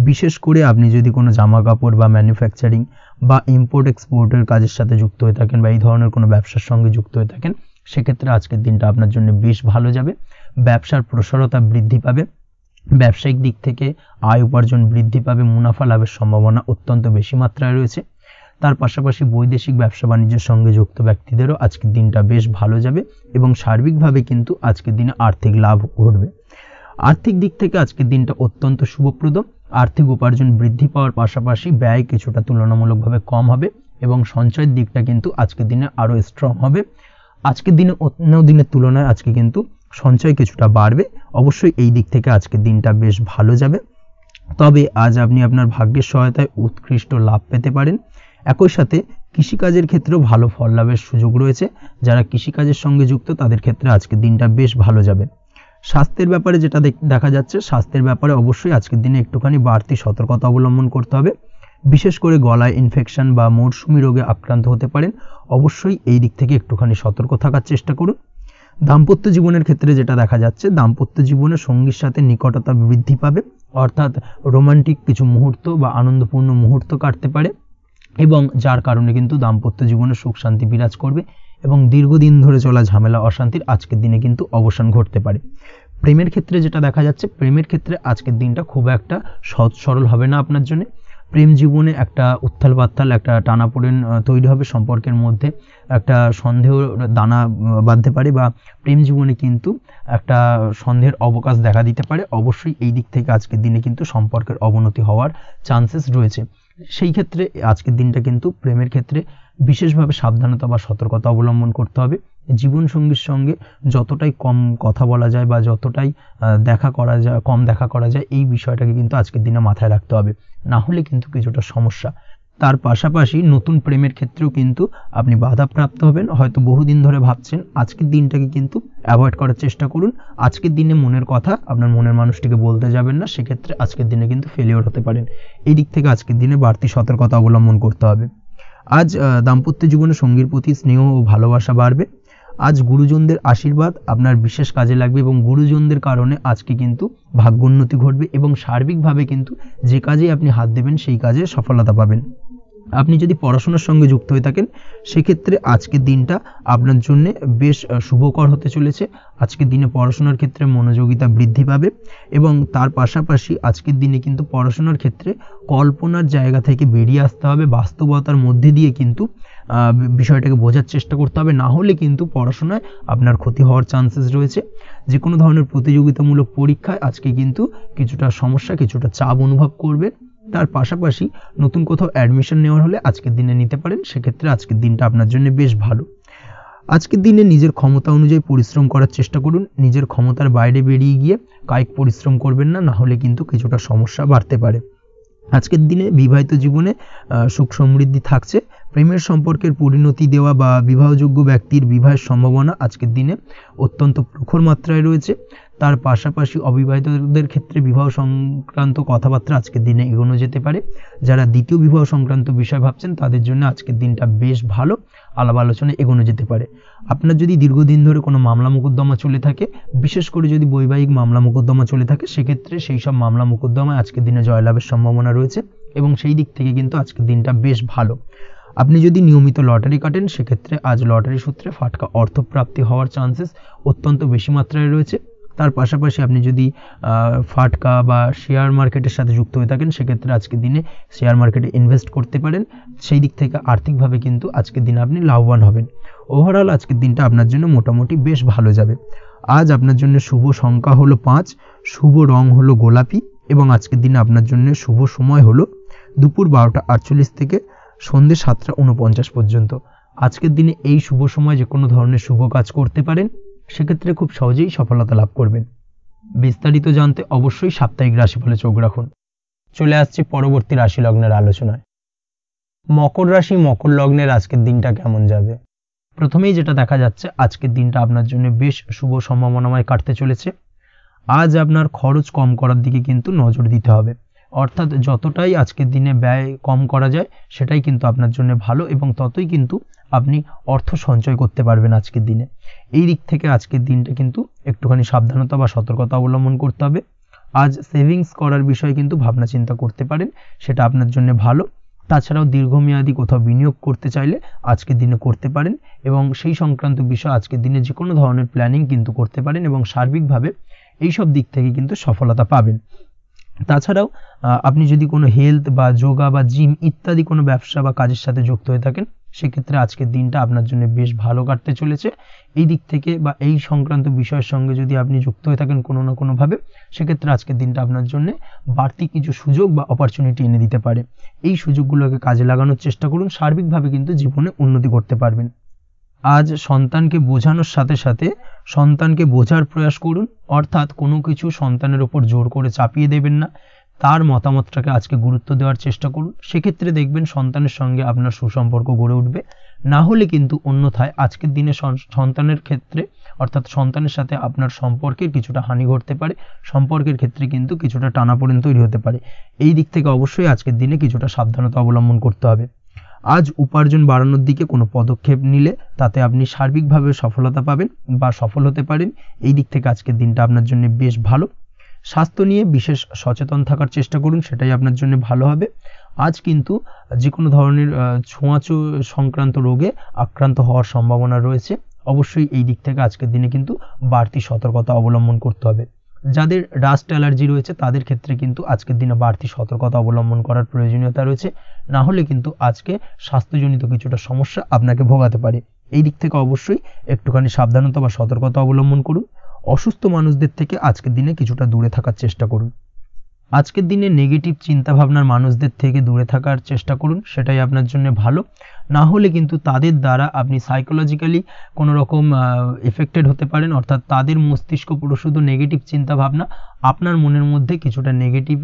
S1: বিশেষ করে আপনি যদি কোনো জামা কাপড় বা ম্যানুফ্যাকচারিং বা ইম্পোর্ট এক্সপোর্টের কাজের সাথে যুক্ত হয়ে থাকেন বা এই ধরনের কোনো ব্যবসার সঙ্গে যুক্ত হয়ে থাকেন, সেক্ষেত্রে আজকের দিনটা আপনার জন্য বেশ ভালো যাবে। ব্যবসার প্রসারতা বৃদ্ধি পাবে, ব্যবসায়িক দিক থেকে আয় উপার্জন বৃদ্ধি পাবে, মুনাফা লাভের সম্ভাবনা অত্যন্ত বেশি মাত্রায় রয়েছে। তার পাশাপাশি বৈদেশিক ব্যবসা বাণিজ্যের সঙ্গে যুক্ত ব্যক্তিদেরও আজকের দিনটা বেশ ভালো যাবে এবং সার্বিকভাবে কিন্তু আজকের দিনে আর্থিক লাভ ঘটবে। আর্থিক দিক থেকে আজকের দিনটা অত্যন্ত শুভপ্রদ। আর্থিক উপার্জন বৃদ্ধি পাওয়ার পাশাপাশি ব্যয় কিছুটা তুলনামূলকভাবে কম হবে এবং সঞ্চয়ের দিকটা কিন্তু আজকের দিনে আরও স্ট্রং হবে। আজকের দিনে অন্য দিনের তুলনায় আজকে কিন্তু সঞ্চয় কিছুটা বাড়বে। অবশ্যই এই দিক থেকে আজকের দিনটা বেশ ভালো যাবে। তবে আজ আপনি আপনার ভাগ্যের সহায়তায় উৎকৃষ্ট লাভ পেতে পারেন। একই সাথে কৃষিকাজের ক্ষেত্রেও ভালো ফল লাভের সুযোগ রয়েছে। যারা কৃষিকাজের সঙ্গে যুক্ত তাদের ক্ষেত্রে আজকের দিনটা বেশ ভালো যাবে। স্বাস্থ্যের ব্যাপারে যেটা দেখা যাচ্ছে, স্বাস্থ্যের ব্যাপারে অবশ্যই আজকের দিনে একটুখানি বাড়তি সতর্কতা অবলম্বন করতে হবে। বিশেষ করে গলায় ইনফেকশন বা মৌসুমি রোগে আক্রান্ত হতে পারেন। অবশ্যই এই দিক থেকে একটুখানি সতর্ক থাকার চেষ্টা করুন। দাম্পত্য জীবনের ক্ষেত্রে যেটা দেখা যাচ্ছে, দাম্পত্য জীবনে সঙ্গীর সাথে নিকটতা বৃদ্ধি পাবে, অর্থাৎ রোমান্টিক কিছু মুহূর্ত বা আনন্দপূর্ণ মুহূর্ত কাটতে পারে এবং যার কারণে কিন্তু দাম্পত্য জীবনে সুখ শান্তি বিরাজ করবে এবং দীর্ঘদিন ধরে চলা ঝামেলা অশান্তির আজকের দিনে কিন্তু অবসান ঘটতে পারে। প্রেমের ক্ষেত্রে যেটা দেখা যাচ্ছে, প্রেমের ক্ষেত্রে আজকের দিনটা খুব একটা সহজ সরল হবে না আপনার জন্য। প্রেম জীবনে একটা উত্থাল পাত্তাল একটা টানাপোড়েন তৈরি হবে, সম্পর্কের মধ্যে একটা সন্দেহ দানা বাঁধতে পারে বা প্রেম জীবনে কিন্তু একটা সন্দেহের অবকাশ দেখা দিতে পারে। অবশ্যই এই দিক থেকে আজকের দিনে কিন্তু সম্পর্কের অবনতি হওয়ার চান্সেস রয়েছে। সেই ক্ষেত্রে আজকের দিনটা কিন্তু প্রেমের ক্ষেত্রে বিশেষভাবে সাবধানতা বা সতর্কতা অবলম্বন করতে হবে। জীবনসঙ্গীর সঙ্গে যতটাই কম কথা বলা যায় বা যতটাই কম দেখা করা যায় এই বিষয়টাকে কিন্তু আজকের দিনে মাথায় রাখতে হবে, না হলে কিন্তু কিছুটা সমস্যা। তার পাশাপাশি নতুন প্রেমের ক্ষেত্রেও কিন্তু আপনি বাধাপ্রাপ্ত হবেন। হয়তো বহুদিন ধরে ভাবছেন, আজকের দিনটাকে কিন্তু অ্যাভয়েড করার চেষ্টা করুন। আজকের দিনে মনের কথা আপনার মনের মানুষটিকে বলতে যাবেন না, সেক্ষেত্রে আজকের দিনে কিন্তু ফেলিওর হতে পারেন। এই দিক থেকে আজকের দিনে বাড়তি সতর্কতা অবলম্বন করতে হবে। আজ দাম্পত্য জীবনে সঙ্গীর প্রতি স্নেহ ও ভালোবাসা বাড়বে। আজ গুরুজনদের আশীর্বাদ আপনার বিশেষ কাজে লাগবে এবং গুরুজনদের কারণে আজকে কিন্তু ভাগ্যোন্নতি ঘটবে এবং সার্বিকভাবে কিন্তু যে কাজে আপনি হাত দেবেন সেই কাজে সফলতা পাবেন। আপনি যদি পড়াশোনার সঙ্গে যুক্ত হয়ে থাকেন সেক্ষেত্রে আজকের দিনটা আপনার জন্য বেশ শুভকর হতে চলেছে। আজকের দিনে পড়াশোনার ক্ষেত্রে মনোযোগিতা বৃদ্ধি পাবে এবং তার পাশাপাশি আজকের দিনে কিন্তু পড়াশোনার ক্ষেত্রে কল্পনার জায়গা থেকে বেরিয়ে আসতে হবে, বাস্তবতার মধ্যে দিয়ে কিন্তু বিষয়টাকে বোঝার চেষ্টা করতে হবে, না হলে কিন্তু পড়াশোনায় আপনার ক্ষতি হওয়ার চান্সেস রয়েছে। যে কোনো ধরনের প্রতিযোগিতামূলক পরীক্ষায় আজকে কিন্তু কিছুটা সমস্যা, কিছুটা চাপ অনুভব করবে। তার পাশাপাশি নতুন কোথাও অ্যাডমিশন নেওয়ার হলে আজকের দিনে নিতে পারেন, সেক্ষেত্রে আজকের দিনটা আপনার জন্য বেশ ভালো। আজকের দিনে নিজের ক্ষমতা অনুযায়ী পরিশ্রম করার চেষ্টা করুন। নিজের ক্ষমতার বাইরে বেরিয়ে গিয়ে কায়িক পরিশ্রম করবেন না, না হলে কিন্তু কিছুটা সমস্যা বাড়তে পারে। আজকের দিনে বিবাহিত জীবনে সুখ সমৃদ্ধি থাকছে। প্রেমের সম্পর্কের পরিণতি দেওয়া বা বিবাহযোগ্য ব্যক্তির বিবাহের সম্ভাবনা আজকের দিনে অত্যন্ত প্রখর মাত্রায় রয়েছে। তার পাশাপাশি অবিবাহিতদের ক্ষেত্রে বিবাহ সংক্রান্ত কথাবার্তা আজকের দিনে এগোনো যেতে পারে। যারা দ্বিতীয় বিবাহ সংক্রান্ত বিষয় ভাবছেন তাদের জন্য আজকের দিনটা বেশ ভালো, আলাপ আলোচনায় এগোনো যেতে পারে। আপনার যদি দীর্ঘদিন ধরে কোনো মামলা মোকদ্দমা চলে থাকে, বিশেষ করে যদি বৈবাহিক মামলা মোকদ্দমা চলে থাকে, সেক্ষেত্রে সেই সব মামলা মোকদ্দমায় আজকের দিনে জয়লাভের সম্ভাবনা রয়েছে এবং সেই দিক থেকে কিন্তু আজকের দিনটা বেশ ভালো। আপনি যদি নিয়মিত লটারি কাটেন, সেক্ষেত্রে আজ লটারি সূত্রে ফাটকা অর্থপ্রাপ্তি হওয়ার চান্সেস অত্যন্ত বেশি মাত্রায় রয়েছে। তার পাশাপাশি আপনি যদি ফাটকা বা শেয়ার মার্কেটের সাথে যুক্ত হয়ে থাকেন, সেক্ষেত্রে আজকের দিনে শেয়ার মার্কেটে ইনভেস্ট করতে পারেন। সেই দিক থেকে আর্থিকভাবে কিন্তু আজকের দিনে আপনি লাভবান হবেন। ওভারঅল আজকের দিনটা আপনার জন্য মোটামুটি বেশ ভালো যাবে। আজ আপনার জন্য শুভ সংখ্যা হলো 5, শুভ রং হলো গোলাপি এবং আজকের দিনে আপনার জন্য শুভ সময় হলো দুপুর 12:48 থেকে সন্ধ্যে 7:49 পর্যন্ত। আজকের দিনে এই শুভ সময় যে কোনো ধরনের শুভ কাজ করতে পারেন, সেক্ষেত্রে খুব সহজেই সফলতা লাভ করবেন। বিস্তারিত জানতে অবশ্যই সাপ্তাহিক রাশিফলে চোখ রাখুন। চলে আসছি পরবর্তী রাশি লগ্নের আলোচনায়। মকর রাশি মকর লগ্নের আজকের দিনটা কেমন যাবে? প্রথমেই যেটা দেখা যাচ্ছে, আজকের দিনটা আপনার জন্য বেশ শুভ সম্ভাবনাময় কাটতে চলেছে। আজ আপনার খরচ কম করার দিকে কিন্তু নজর দিতে হবে, অর্থাৎ যতটাই আজকের দিনে ব্যয় কম করা যায় সেটাই কিন্তু আপনার জন্য ভালো এবং ততই কিন্তু আপনি অর্থ সঞ্চয় করতে পারবেন আজকের দিনে। এই দিক থেকে আজকের দিনটা কিন্তু একটুখানি সাবধানতা বা সতর্কতা অবলম্বন করতে হবে। আজ সেভিংস করার বিষয়ে কিন্তু ভাবনা চিন্তা করতে পারেন, সেটা আপনার জন্য ভালো। তাছাড়াও দীর্ঘমেয়াদী কোথাও বিনিয়োগ করতে চাইলে আজকের দিনে করতে পারেন এবং সেই সংক্রান্ত বিষয় আজকের দিনে যে কোনো ধরনের প্ল্যানিং কিন্তু করতে পারেন এবং সার্বিকভাবে এইসব দিক থেকে কিন্তু সফলতা পাবেন। তাছাড়াও আপনি যদি কোনো হেলথ বা যোগা বা জিম ইত্যাদি কোনো ব্যবসা বা কাজের সাথে যুক্ত হয়ে থাকেন, সেক্ষেত্রে আজকের দিনটা আপনার জন্য বেশ ভালো কাটতে চলেছে। এই দিক থেকে বা এই সংক্রান্ত বিষয়ের সঙ্গে যদি আপনি যুক্ত হয়ে থাকেন কোনো না কোনোভাবে, সেক্ষেত্রে আজকের দিনটা আপনার জন্য বাড়তি কিছু সুযোগ বা অপরচুনিটি এনে দিতে পারে। এই সুযোগগুলোকে কাজে লাগানোর চেষ্টা করুন, সার্বিকভাবে কিন্তু জীবনে উন্নতি করতে পারবেন। আজ সন্তানকে বোঝানোর সাথে সাথে সন্তানকে বোঝার প্রয়াস করুন, অর্থাৎ কোনো কিছু সন্তানের ওপর জোর করে চাপিয়ে দেবেন না, তার মতামতটাকে আজকে গুরুত্ব দেওয়ার চেষ্টা করুন। সেক্ষেত্রে দেখবেন সন্তানের সঙ্গে আপনার সুসম্পর্ক গড়ে উঠবে। না হলে কিন্তু অন্যথায় আজকের দিনে সন্তানের ক্ষেত্রে অর্থাৎ সন্তানের সাথে আপনার সম্পর্কের কিছুটা হানি ঘটতে পারে, সম্পর্কের ক্ষেত্রে কিন্তু কিছুটা টানাপোড়েন তৈরি হতে পারে। এই দিক থেকে অবশ্যই আজকের দিনে কিছুটা সাবধানতা অবলম্বন করতে হবে। আজ উপার্জন বাড়ানোর দিকে কোনো পদক্ষেপ নিলে তাতে আপনি সার্বিকভাবে সফলতা পাবেন বা সফল হতে পারেন। এই দিক থেকে আজকের দিনটা আপনার জন্য বেশ ভালো। স্বাস্থ্য নিয়ে বিশেষ সচেতন থাকার চেষ্টা করুন, সেটাই আপনার জন্য ভালো হবে। আজ কিন্তু যে কোনো ধরনের ছোঁয়াচে সংক্রান্ত রোগে আক্রান্ত হওয়ার সম্ভাবনা রয়েছে। অবশ্যই এই দিক থেকে আজকের দিনে কিন্তু বাড়তি সতর্কতা অবলম্বন করতে হবে। যাদের ডাস্ট অ্যালার্জি রয়েছে তাদের ক্ষেত্রে কিন্তু আজকের দিনে বাড়তি সতর্কতা অবলম্বন করার প্রয়োজনীয়তা রয়েছে, না হলে কিন্তু আজকে স্বাস্থ্যজনিত কিছুটা সমস্যা আপনাকে ভোগাতে পারে। এই দিক থেকে অবশ্যই একটুখানি সাবধানতা বা সতর্কতা অবলম্বন করুন। অসুস্থ মানুষদের থেকে আজকের দিনে কিছুটা দূরে থাকার চেষ্টা করুন। আজকের দিনে নেগেটিভ চিন্তাভাবনার মানুষদের থেকে দূরে থাকার চেষ্টা করুন, সেটাই আপনার জন্য ভালো। না হলে কিন্তু তাদের দ্বারা আপনি সাইকোলজিক্যালি কোনো রকম এফেক্টেড হতে পারেন, অর্থাৎ তাদের মস্তিষ্ক পুরো শুধু নেগেটিভ চিন্তাভাবনা আপনার মনের মধ্যে কিছুটা নেগেটিভ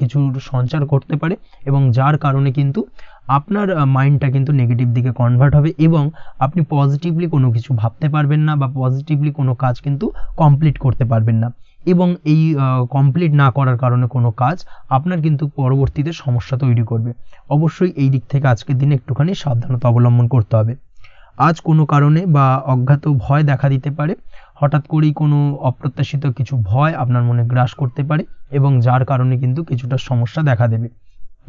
S1: কিছু সঞ্চার করতে পারে এবং যার কারণে কিন্তু আপনার মাইন্ডটা কিন্তু নেগেটিভ দিকে কনভার্ট হবে এবং আপনি পজিটিভলি কোনো কিছু ভাবতে পারবেন না বা পজিটিভলি কোনো কাজ কিন্তু কমপ্লিট করতে পারবেন না এবং এই কমপ্লিট না করার কারণে কোনো কাজ আপনার কিন্তু পরবর্তীতে সমস্যা তৈরি করবে। অবশ্যই এই দিক থেকে আজকের দিনে একটুখানি সাবধানতা অবলম্বন করতে হবে। আজ কোনো কারণে বা অজ্ঞাত ভয় দেখা দিতে পারে, হঠাৎ করেই কোনো অপ্রত্যাশিত কিছু ভয় আপনার মনে গ্রাস করতে পারে এবং যার কারণে কিন্তু কিছুটা সমস্যা দেখা দেবে।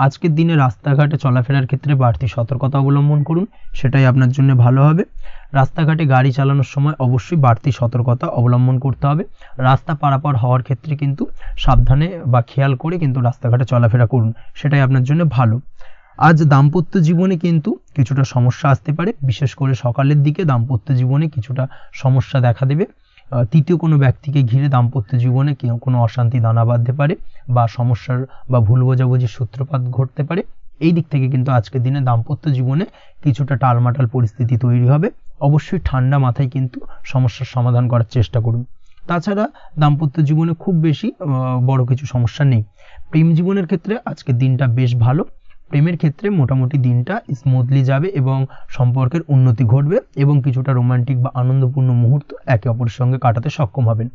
S1: আজকের দিনে রাস্তাঘাটে চলাফেরার ক্ষেত্রে বাড়তি সতর্কতা অবলম্বন করুন, সেটাই আপনার জন্য ভালো হবে। রাস্তাঘাটে গাড়ি চালানোর সময় অবশ্যই বাড়তি সতর্কতা অবলম্বন করতে হবে। রাস্তা পারাপার হওয়ার ক্ষেত্রে কিন্তু সাবধানে বা খেয়াল করে কিন্তু রাস্তাঘাটে চলাফেরা করুন, সেটাই আপনার জন্য ভালো। আজ দাম্পত্য জীবনে কিন্তু কিছুটা সমস্যা আসতে পারে, বিশেষ করে সকালের দিকে দাম্পত্য জীবনে কিছুটা সমস্যা দেখা দেবে। তৃতীয় কোনো ব্যক্তিকে ঘিরে দাম্পত্য জীবনে কোনো অশান্তি দানা বাঁধতে পারে বা সমস্যার বা ভুল বোঝাবুঝির সূত্রপাত ঘটতে পারে। এই দিক থেকে কিন্তু আজকের দিনে দাম্পত্য জীবনে কিছুটা টালমাটাল পরিস্থিতি তৈরি হবে। অবশ্যই ঠান্ডা মাথায় কিন্তু সমস্যার সমাধান করার চেষ্টা করুন। তাছাড়া দাম্পত্য জীবনে খুব বেশি বড় কিছু সমস্যা নেই। প্রেম জীবনের ক্ষেত্রে আজকের দিনটা বেশ ভালো। প্রেমের ক্ষেত্রে মোটামুটি দিনটা স্মুথলি যাবে এবং সম্পর্কের উন্নতি ঘটবে এবং কিছুটা রোমান্টিক বা আনন্দপূর্ণ মুহূর্ত একে অপরের সঙ্গে কাটাতে সক্ষম হবেন।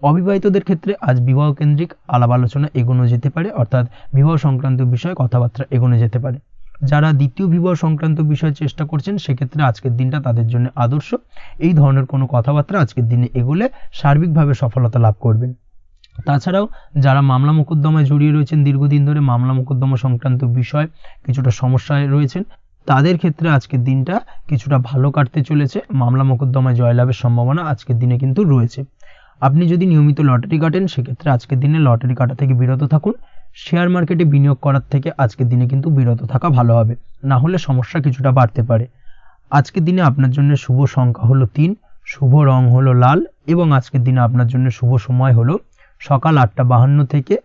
S1: অবিবাহিতদের ক্ষেত্রে আজ বিবাহ কেন্দ্রিক আলাপ আলোচনা এগোনো যেতে পারে, অর্থাৎ বিবাহ সংক্রান্ত বিষয়ে কথাবার্তা এগোনো যেতে পারে। যারা দ্বিতীয় বিবাহ সংক্রান্ত বিষয়ে চেষ্টা করছেন সেক্ষেত্রে আজকের দিনটা তাদের জন্য আদর্শ। এই ধরনের কোনো কথাবার্তা আজকের দিনে এগোলে সার্বিকভাবে সফলতা লাভ করবেন। তাছাড়াও যারা মামলা মোকদ্দমায় জড়িয়ে রয়েছেন, দীর্ঘদিন ধরে মামলা মোকদ্দমা সংক্রান্ত বিষয় কিছুটা সমস্যায় রয়েছেন, তাদের ক্ষেত্রে আজকের দিনটা কিছুটা ভালো কাটতে চলেছে। মামলা মোকদ্দমায় জয়লাভের সম্ভাবনা আজকের দিনে কিন্তু রয়েছে। আপনি যদি নিয়মিত লটারি কাটেন সেক্ষেত্রে আজকের দিনে লটারি কাটা থেকে বিরত থাকুন। শেয়ার মার্কেটে বিনিয়োগ করার থেকে আজকের দিনে কিন্তু বিরত থাকা ভালো হবে, না হলে সমস্যা কিছুটা বাড়তে পারে। আজকের দিনে আপনার জন্য শুভ সংখ্যা হলো 3, শুভ রং হলো লাল এবং আজকের দিনে আপনার জন্য শুভ সময় হলো সকাল 8:52 থেকে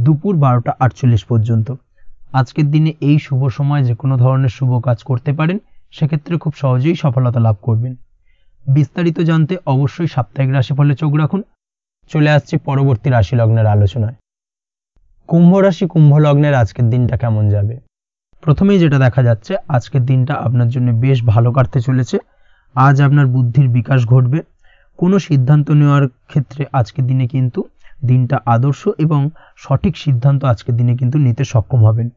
S1: দুপুর 12:48 পর্যন্ত। আজকের দিনে এই শুভ সময় যে কোনো ধরনের শুভ কাজ করতে পারেন, সেক্ষেত্রে খুব সহজেই সফলতা লাভ করবেন। বিস্তারিত জানতে অবশ্যই সাপ্তাহিক রাশিফলে চোখ রাখুন। চলে আসছি পরবর্তী রাশি লগ্নের আলোচনায়। কুম্ভ রাশি, কুম্ভ লগ্নের আজকের দিনটা কেমন যাবে? প্রথমেই যেটা দেখা যাচ্ছে, আজকের দিনটা আপনার জন্য বেশ ভালো কাটতে চলেছে। আজ আপনার বুদ্ধির বিকাশ ঘটবে। কোনো সিদ্ধান্ত নেওয়ার ক্ষেত্রে আজকের দিনে কিন্তু দিনটা আদর্শ এবং সঠিক সিদ্ধান্ত আজকের দিনে কিন্তু নিতে সক্ষম হবেন।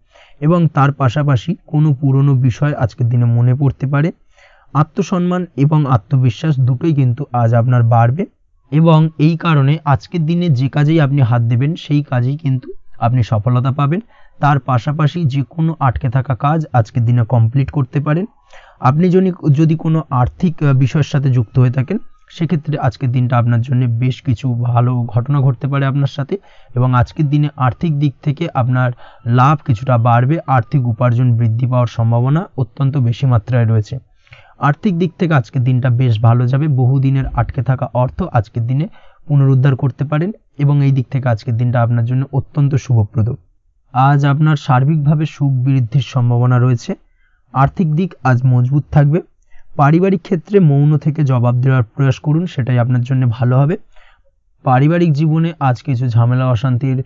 S1: এবং তার পাশাপাশি কোনো পুরনো বিষয় আজকের দিনে মনে পড়তে পারে। আত্মসম্মান এবং আত্মবিশ্বাস দুটোই কিন্তু আজ আপনার বাড়বে এবং এই কারণে আজকের দিনে যে কাজেই আপনি হাত দেবেন সেই কাজেই কিন্তু আপনি সফলতা পাবেন। তার পাশাপাশি যে কোনো আটকে থাকা কাজ আজকের দিনে কমপ্লিট করতে পারেন। আপনি যদি কোনো আর্থিক বিষয়ের সাথে যুক্ত হয়ে থাকেন সেক্ষেত্রে আজকের দিনটা আপনার জন্য বেশ কিছু ভালো ঘটনা ঘটতে পারে আপনার সাথে এবং আজকের দিনে আর্থিক দিক থেকে আপনার লাভ কিছুটা বাড়বে। আর্থিক উপার্জন বৃদ্ধি পাওয়ার সম্ভাবনা অত্যন্ত বেশি মাত্রায় রয়েছে। আর্থিক দিক থেকে আজকের দিনটা বেশ ভালো যাবে। বহুদিনের আটকে থাকা অর্থ আজকের দিনে পুনরুদ্ধার করতে পারেন এবং এই দিক থেকে আজকের দিনটা আপনার জন্য অত্যন্ত শুভপ্রদ। আজ আপনার সার্বিকভাবে সুখ বৃদ্ধির সম্ভাবনা রয়েছে। আর্থিক দিক আজ মজবুত থাকবে। পারিবারিক ক্ষেত্রে মৌন থেকে জবাব দেওয়ার প্রয়াস করুন, সেটাই আপনার জন্য ভালো হবে। পারিবারিক জীবনে আজ কিছু ঝামেলা অশান্তির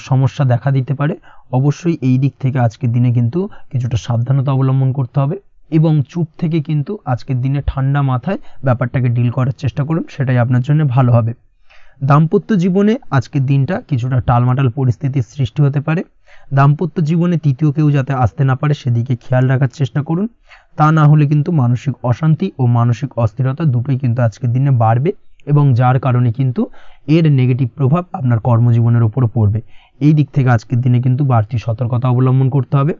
S1: সমস্যা দেখা দিতে পারে। অবশ্যই এই দিক থেকে আজকের দিনে কিন্তু কিছুটা সাবধানতা অবলম্বন করতে হবে এবং চুপ থেকে কিন্তু আজকের দিনে ঠান্ডা মাথায় ব্যাপারটাকে ডিল করার চেষ্টা করুন, সেটাই আপনার জন্য ভালো হবে। দাম্পত্য জীবনে আজকের দিনটা কিছুটা টালমাটাল পরিস্থিতির সৃষ্টি হতে পারে। দাম্পত্য জীবনে তৃতীয় কেউ যাতে আসতে না পারে সেদিকে খেয়াল রাখার চেষ্টা করুন। তা না হলে কিন্তু মানসিক অশান্তি ও মানসিক অস্থিরতা দুটোই কিন্তু আজকের দিনে বাড়বে এবং যার কারণে কিন্তু এর নেগেটিভ প্রভাব আপনার কর্মজীবনের উপর পড়বে। এই দিক থেকে আজকের দিনে কিন্তু বাড়তি সতর্কতা অবলম্বন করতে হবে।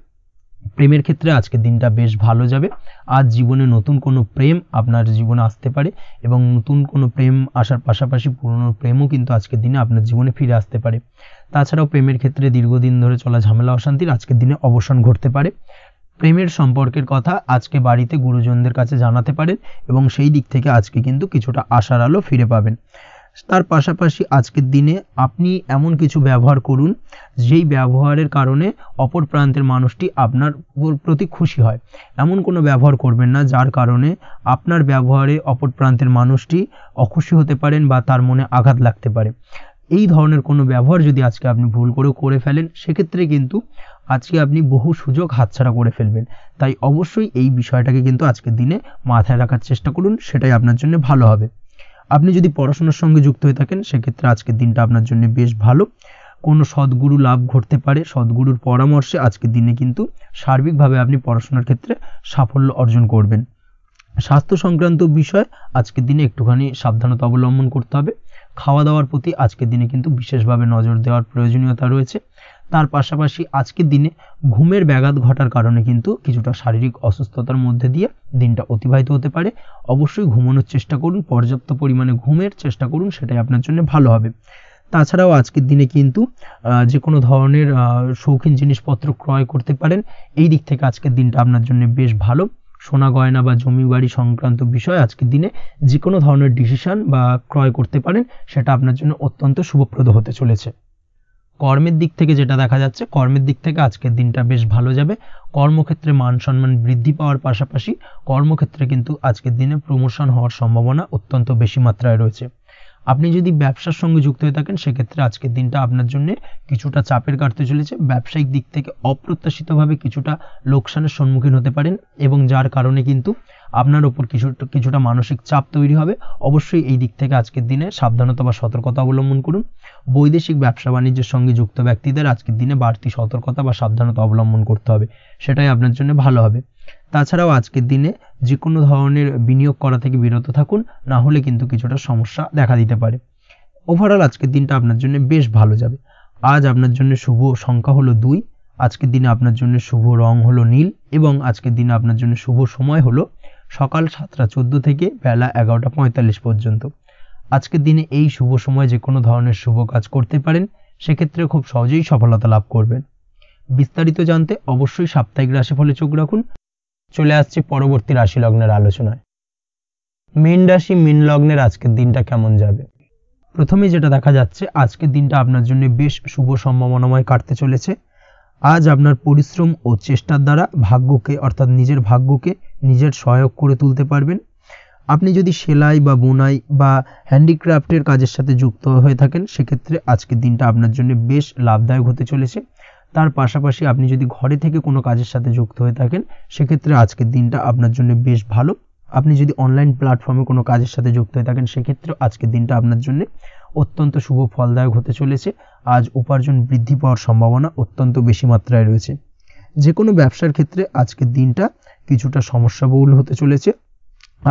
S1: প্রেমের ক্ষেত্রে আজকের দিনটা বেশ ভালো যাবে। আজ জীবনে নতুন কোনো প্রেম আপনার জীবনে আসতে পারে এবং নতুন কোনো প্রেম আসার পাশাপাশি পুরনো প্রেমও কিন্তু আজকের দিনে আপনার জীবনে ফিরে আসতে পারে। তাছাড়াও প্রেমের ক্ষেত্রে দীর্ঘদিন ধরে চলা ঝামেলা অশান্তির আজকের দিনে অবসান ঘটতে পারে। প্রেমের সম্পর্কের কথা আজকে বাড়িতে গুরুজনদের কাছে জানাতে পারেন এবং সেই দিক থেকে আজকে কিন্তু কিছুটা আশার আলো ফিরে পাবেন। তার পাশাপাশি আজকের দিনে আপনি এমন কিছু ব্যবহার করুন যেই ব্যবহারের কারণে অপর প্রান্তের মানুষটি আপনার প্রতি খুশি হয়। এমন কোনো ব্যবহার করবেন না যার কারণে আপনার ব্যবহারে অপর প্রান্তের মানুষটি অখুশি হতে পারেন বা তার মনে আঘাত লাগতে পারে। এই ধরনের কোনো ব্যবহার যদি আজকে আপনি ভুল করে ফেলেন সেক্ষেত্রে কিন্তু আজকে আপনি বহু সুযোগ হাতছাড়া করে ফেলবেন। তাই অবশ্যই এই বিষয়টাকে কিন্তু আজকের দিনে মাথায় রাখার চেষ্টা করুন, সেটাই আপনার জন্য ভালো হবে। আপনি যদি পড়াশোনার সঙ্গে যুক্ত হয়ে থাকেন সেক্ষেত্রে আজকের দিনটা আপনার জন্য বেশ ভালো। কোনো সদ্গুরু লাভ ঘটতে পারে। সদ্গুরুর পরামর্শে আজকের দিনে কিন্তু সার্বিকভাবে আপনি পড়াশোনার ক্ষেত্রে সাফল্য অর্জন করবেন। স্বাস্থ্য সংক্রান্ত বিষয় আজকের দিনে একটুখানি সাবধানতা অবলম্বন করতে হবে। খাওয়া দাওয়ার প্রতি আজকের দিনে কিন্তু বিশেষভাবে নজর দেওয়ার প্রয়োজনীয়তা রয়েছে। তার পাশাপাশি আজকের দিনে ঘুমের ব্যাঘাত ঘটার কারণে কিন্তু কিছুটা শারীরিক অসুস্থতার মধ্যে দিয়ে দিনটা অতিবাহিত হতে পারে। অবশ্যই ঘুমানোর চেষ্টা করুন, পর্যাপ্ত পরিমাণে ঘুমের চেষ্টা করুন, সেটাই আপনার জন্য ভালো হবে। তাছাড়াও আজকের দিনে কিন্তু যে কোনো ধরনের শৌখিন জিনিসপত্র ক্রয় করতে পারেন। এই দিক থেকে আজকের দিনটা আপনার জন্য বেশ ভালো। সোনা গয়না বা জমি বাড়ি সংক্রান্ত বিষয় আজকের দিনে যে কোনো ধরনের ডিসিশন বা ক্রয় করতে পারেন, সেটা আপনার জন্য অত্যন্ত শুভপ্রদ হতে চলেছে। কর্মের দিক থেকে যেটা দেখা যাচ্ছে, কর্মের দিক থেকে আজকের দিনটা বেশ ভালো যাবে। কর্মক্ষেত্রে মান সম্মান বৃদ্ধি পাওয়ার পাশাপাশি কর্মক্ষেত্রে কিন্তু আজকের দিনে প্রমোশন হওয়ার সম্ভাবনা অত্যন্ত বেশি মাত্রায় রয়েছে। আপনি যদি ব্যবসার সঙ্গে যুক্ত হয়ে থাকেন সেক্ষেত্রে আজকের দিনটা আপনার জন্য কিছুটা চাপের কাটতে চলেছে। ব্যবসায়িক দিক থেকে অপ্রত্যাশিতভাবে কিছুটা লোকসানের সম্মুখীন হতে পারেন এবং যার কারণে কিন্তু আপনার ওপর কিছুটা মানসিক চাপ তৈরি হবে। অবশ্যই এই দিক থেকে আজকের দিনে সাবধানতা বা সতর্কতা অবলম্বন করুন। বৈদেশিক ব্যবসা বাণিজ্যের সঙ্গে যুক্ত ব্যক্তিদের আজকের দিনে বাড়তি সতর্কতা বা সাবধানতা অবলম্বন করতে হবে, সেটাই আপনার জন্য ভালো হবে। তাছাড়াও আজকের দিনে যে কোনো ধরনের বিনিয়োগ করা থেকে বিরত থাকুন, না হলে কিন্তু কিছুটা সমস্যা দেখা দিতে পারে। ওভারঅল আজকের দিনটা আপনার জন্য বেশ ভালো যাবে। আজ আপনার জন্য শুভ সংখ্যা হলো 2। আজকের দিনে আপনার জন্য শুভ রং হলো নীল এবং আজকের দিনে আপনার জন্য শুভ সময় হলো সকাল 7:14 থেকে বেলা 11:45 পর্যন্ত। আজকের দিনে এই শুভ সময় যে কোনো ধরনের শুভ কাজ করতে পারেন, সেক্ষেত্রে খুব সহজেই সফলতা লাভ করবেন। বিস্তারিত জানতে অবশ্যই সাপ্তাহিক রাশিফলে চোখ রাখুন। চলে আসছে পরবর্তী রাশি লগ্নের আলোচনায়। মীন রাশি মীন লগ্নের আজকের দিনটা কেমন যাবে? প্রথমে যেটা দেখা যাচ্ছে, আজকের দিনটা আপনার জন্য বেশ শুভ সম্ভাবনাময় কাটতে চলেছে। আজ আপনার পরিশ্রম ও চেষ্টার দ্বারা ভাগ্যকে অর্থাৎ নিজের ভাগ্যকে নিজের সহায়ক করে তুলতে পারবেন। আপনি যদি সেলাই বা বোনাই বা হ্যান্ডিক্রাফটের কাজের সাথে যুক্ত হয়ে থাকেন, সেক্ষেত্রে আজকের দিনটা আপনার জন্য বেশ লাভদায়ক হতে চলেছে। তার পাশাপাশি আপনি যদি ঘরে থেকে কোনো কাজের সাথে যুক্ত হয়ে থাকেন, সেক্ষেত্রে আজকের দিনটা আপনার জন্য বেশ ভালো। আপনি যদি অনলাইন প্ল্যাটফর্মে কোনো কাজের সাথে যুক্ত হয়ে থাকেন, সেক্ষেত্রে আজকের দিনটা আপনার জন্য অত্যন্ত শুভ ফলদায়ক হতে চলেছে। আজ উপার্জন বৃদ্ধি পাওয়ার সম্ভাবনা অত্যন্ত বেশি মাত্রায় রয়েছে। যে কোনো ব্যবসার ক্ষেত্রে আজকের দিনটা কিছুটা সমস্যাবহুল হতে চলেছে।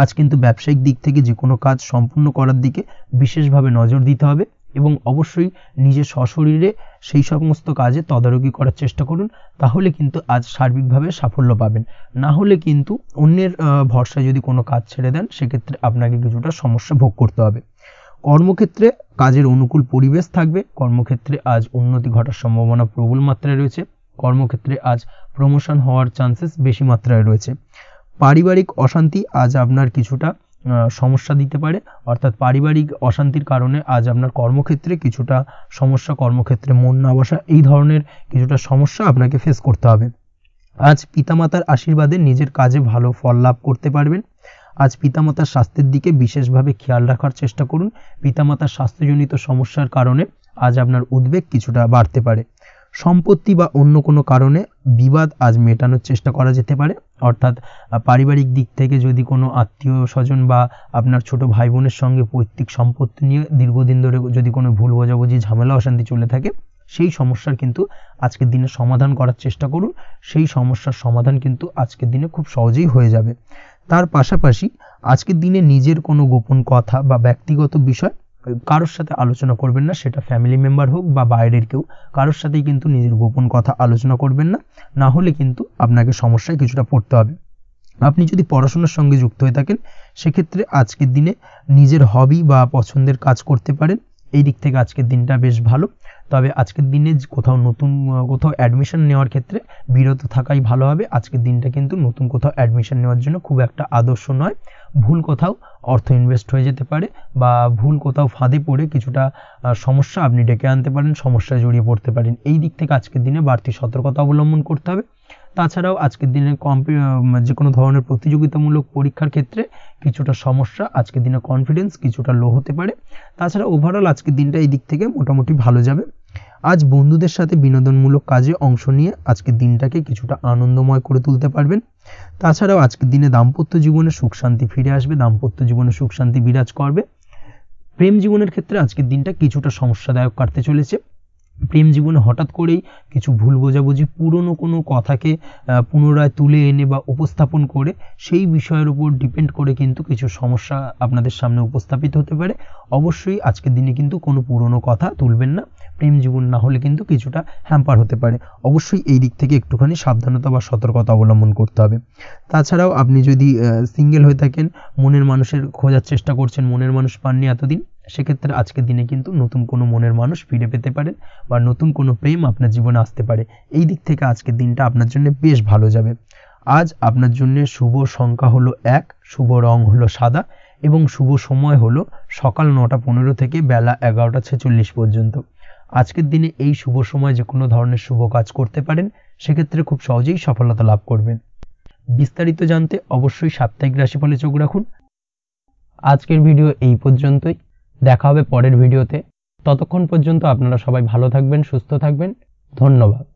S1: আজ কিন্তু ব্যবসায়িক দিক থেকে যে কোনো কাজ সম্পূর্ণ করার দিকে বিশেষভাবে নজর দিতে হবে এবং অবশ্যই নিজের সশরীরে সেই সমস্ত কাজে তদারকি করার চেষ্টা করুন, তাহলে কিন্তু আজ সার্বিকভাবে সাফল্য পাবেন। না হলে কিন্তু অন্যের ভরসায় যদি কোনো কাজ ছেড়ে দেন, সেক্ষেত্রে আপনাকে কিছুটা সমস্যা ভোগ করতে হবে। কর্মক্ষেত্রে কাজের অনুকূল পরিবেশ থাকবে। কর্মক্ষেত্রে আজ উন্নতি ঘটার সম্ভাবনা প্রবল মাত্রায় রয়েছে। কর্মক্ষেত্রে আজ প্রমোশন হওয়ার চান্সেস বেশি মাত্রায় রয়েছে। পারিবারিক অশান্তি আজ আপনার কিছুটা সমস্যা দিতে পারে, অর্থাৎ পারিবারিক অশান্তির কারণে আজ আপনার কর্মক্ষেত্রে কিছুটা সমস্যা, কর্মক্ষেত্রে মন না বসা, এই ধরনের কিছুটা সমস্যা আপনাকে ফেস করতে হবে। আজ পিতামাতার আশীর্বাদে নিজের কাজে ভালো ফল লাভ করতে পারবেন। আজ পিতামাতার স্বাস্থ্যের দিকে বিশেষভাবে খেয়াল রাখার চেষ্টা করুন। পিতামাতার স্বাস্থ্যজনিত সমস্যার কারণে আজ আপনার উদ্বেগ কিছুটা বাড়তে পারে। সম্পত্তি বা অন্য কোনো কারণে বিবাদ আজ মেটানোর চেষ্টা করা যেতে পারে, অর্থাৎ পারিবারিক দিক থেকে যদি কোনো আত্মীয় স্বজন বা আপনার ছোট ভাই বোনের সঙ্গে পৈতৃক সম্পত্তি নিয়ে দীর্ঘদিন ধরে যদি কোনো ভুল বোঝাবুঝি ঝামেলা অশান্তি চলে থাকে, সেই সমস্যার কিন্তু আজকের দিনে সমাধান করার চেষ্টা করুন। সেই সমস্যার সমাধান কিন্তু আজকের দিনে খুব সহজেই হয়ে যাবে। তার পাশাপাশি আজকের দিনে নিজের কোনো গোপন কথা বা ব্যক্তিগত বিষয় কারোর সাথে আলোচনা করবেন না, সেটা ফ্যামিলি মেম্বার হোক বা বাইরের কেউ, কারোর সাথেই কিন্তু নিজের গোপন কথা আলোচনা করবেন না, না হলে কিন্তু আপনাকে সমস্যায় কিছুটা পড়তে হবে। আপনি যদি পড়াশোনার সঙ্গে যুক্ত হয়ে থাকেন, সেক্ষেত্রে আজকের দিনে নিজের হবি বা পছন্দের কাজ করতে পারেন। এই দিক থেকে আজকের দিনটা বেশ ভালো। তবে আজকের দিনে কোথাও অ্যাডমিশন নেওয়ার ক্ষেত্রে বিরত থাকাই ভালো হবে। আজকের দিনটা কিন্তু নতুন কোথাও অ্যাডমিশন নেওয়ার জন্য খুব একটা আদর্শ নয়। ভুল কোথাও অর্থ ইনভেস্ট হয়ে যেতে পারে বা ভুল কোথাও ফাঁদে পড়ে কিছুটা সমস্যা আপনি ডেকে আনতে পারেন, সমস্যায় জড়িয়ে পড়তে পারেন। এই দিক থেকে আজকের দিনে বাড়তি সতর্কতা অবলম্বন করতে হবে। তাছাড়াও আজকের দিনে যে কোনো ধরনের প্রতিযোগিতামূলক পরীক্ষার ক্ষেত্রে কিছুটা সমস্যা, আজকের দিনে কনফিডেন্স কিছুটা লো হতে পারে। তাছাড়া ওভারঅল আজকের দিনটা এই দিক থেকে মোটামুটি ভালো যাবে। আজ বন্ধুদের সাথে বিনোদনমূলক কাজে অংশ নিয়ে আজকের দিনটাকে কিছুটা আনন্দময় করে তুলতে পারবেন। তাছাড়াও আজকের দিনে দাম্পত্য জীবনে সুখ শান্তি ফিরে আসবে, দাম্পত্য জীবনে সুখ শান্তি বিরাজ করবে। প্রেম জীবনের ক্ষেত্রে আজকের দিনটা কিছুটা সমস্যাদায়ক কাটতে চলেছে। প্রেম জীবনে হঠাৎ করেই কিছু ভুল বোঝাবুঝি, পুরনো কোনো কথাকে পুনরায় তুলে এনে বা উপস্থাপন করে সেই বিষয়ের উপর ডিপেন্ড করে কিন্তু কিছু সমস্যা আপনাদের সামনে উপস্থাপিত হতে পারে। অবশ্যই আজকের দিনে কিন্তু কোনো পুরনো কথা তুলবেন না, প্রেম জীবন না হলে কিন্তু কিছুটা হ্যাম্পার হতে পারে। অবশ্যই এই দিক থেকে একটুখানি সাবধানতা বা সতর্কতা অবলম্বন করতে হবে। তাছাড়াও আপনি যদি সিঙ্গেল হয়ে থাকেন, মনের মানুষের খোঁজার চেষ্টা করছেন, মনের মানুষ পাননি এতদিন, সেক্ষেত্রে আজকের দিনে কিন্তু নতুন কোনো মনের মানুষ ফিরে পেতে পারেন বা নতুন কোনো প্রেম আপনার জীবনে আসতে পারে। এই দিক থেকে আজকের দিনটা আপনার জন্য বেশ ভালো যাবে। আজ আপনার জন্য শুভ সংখ্যা হলো 1, শুভ রং হলো সাদা এবং শুভ সময় হলো সকাল 9:15 থেকে বেলা 11:46 পর্যন্ত। আজকের দিনে এই শুভ সময় যে কোনো ধরনের শুভ কাজ করতে পারেন, সেক্ষেত্রে খুব সহজেই সফলতা লাভ করবেন। বিস্তারিত জানতে অবশ্যই সাপ্তাহিক রাশিফলে চোখ রাখুন। আজকের ভিডিও এই পর্যন্তই। দেখা হবে পরের ভিডিওতে। ততক্ষণ পর্যন্ত আপনারা সবাই ভালো থাকবেন, সুস্থ থাকবেন। ধন্যবাদ।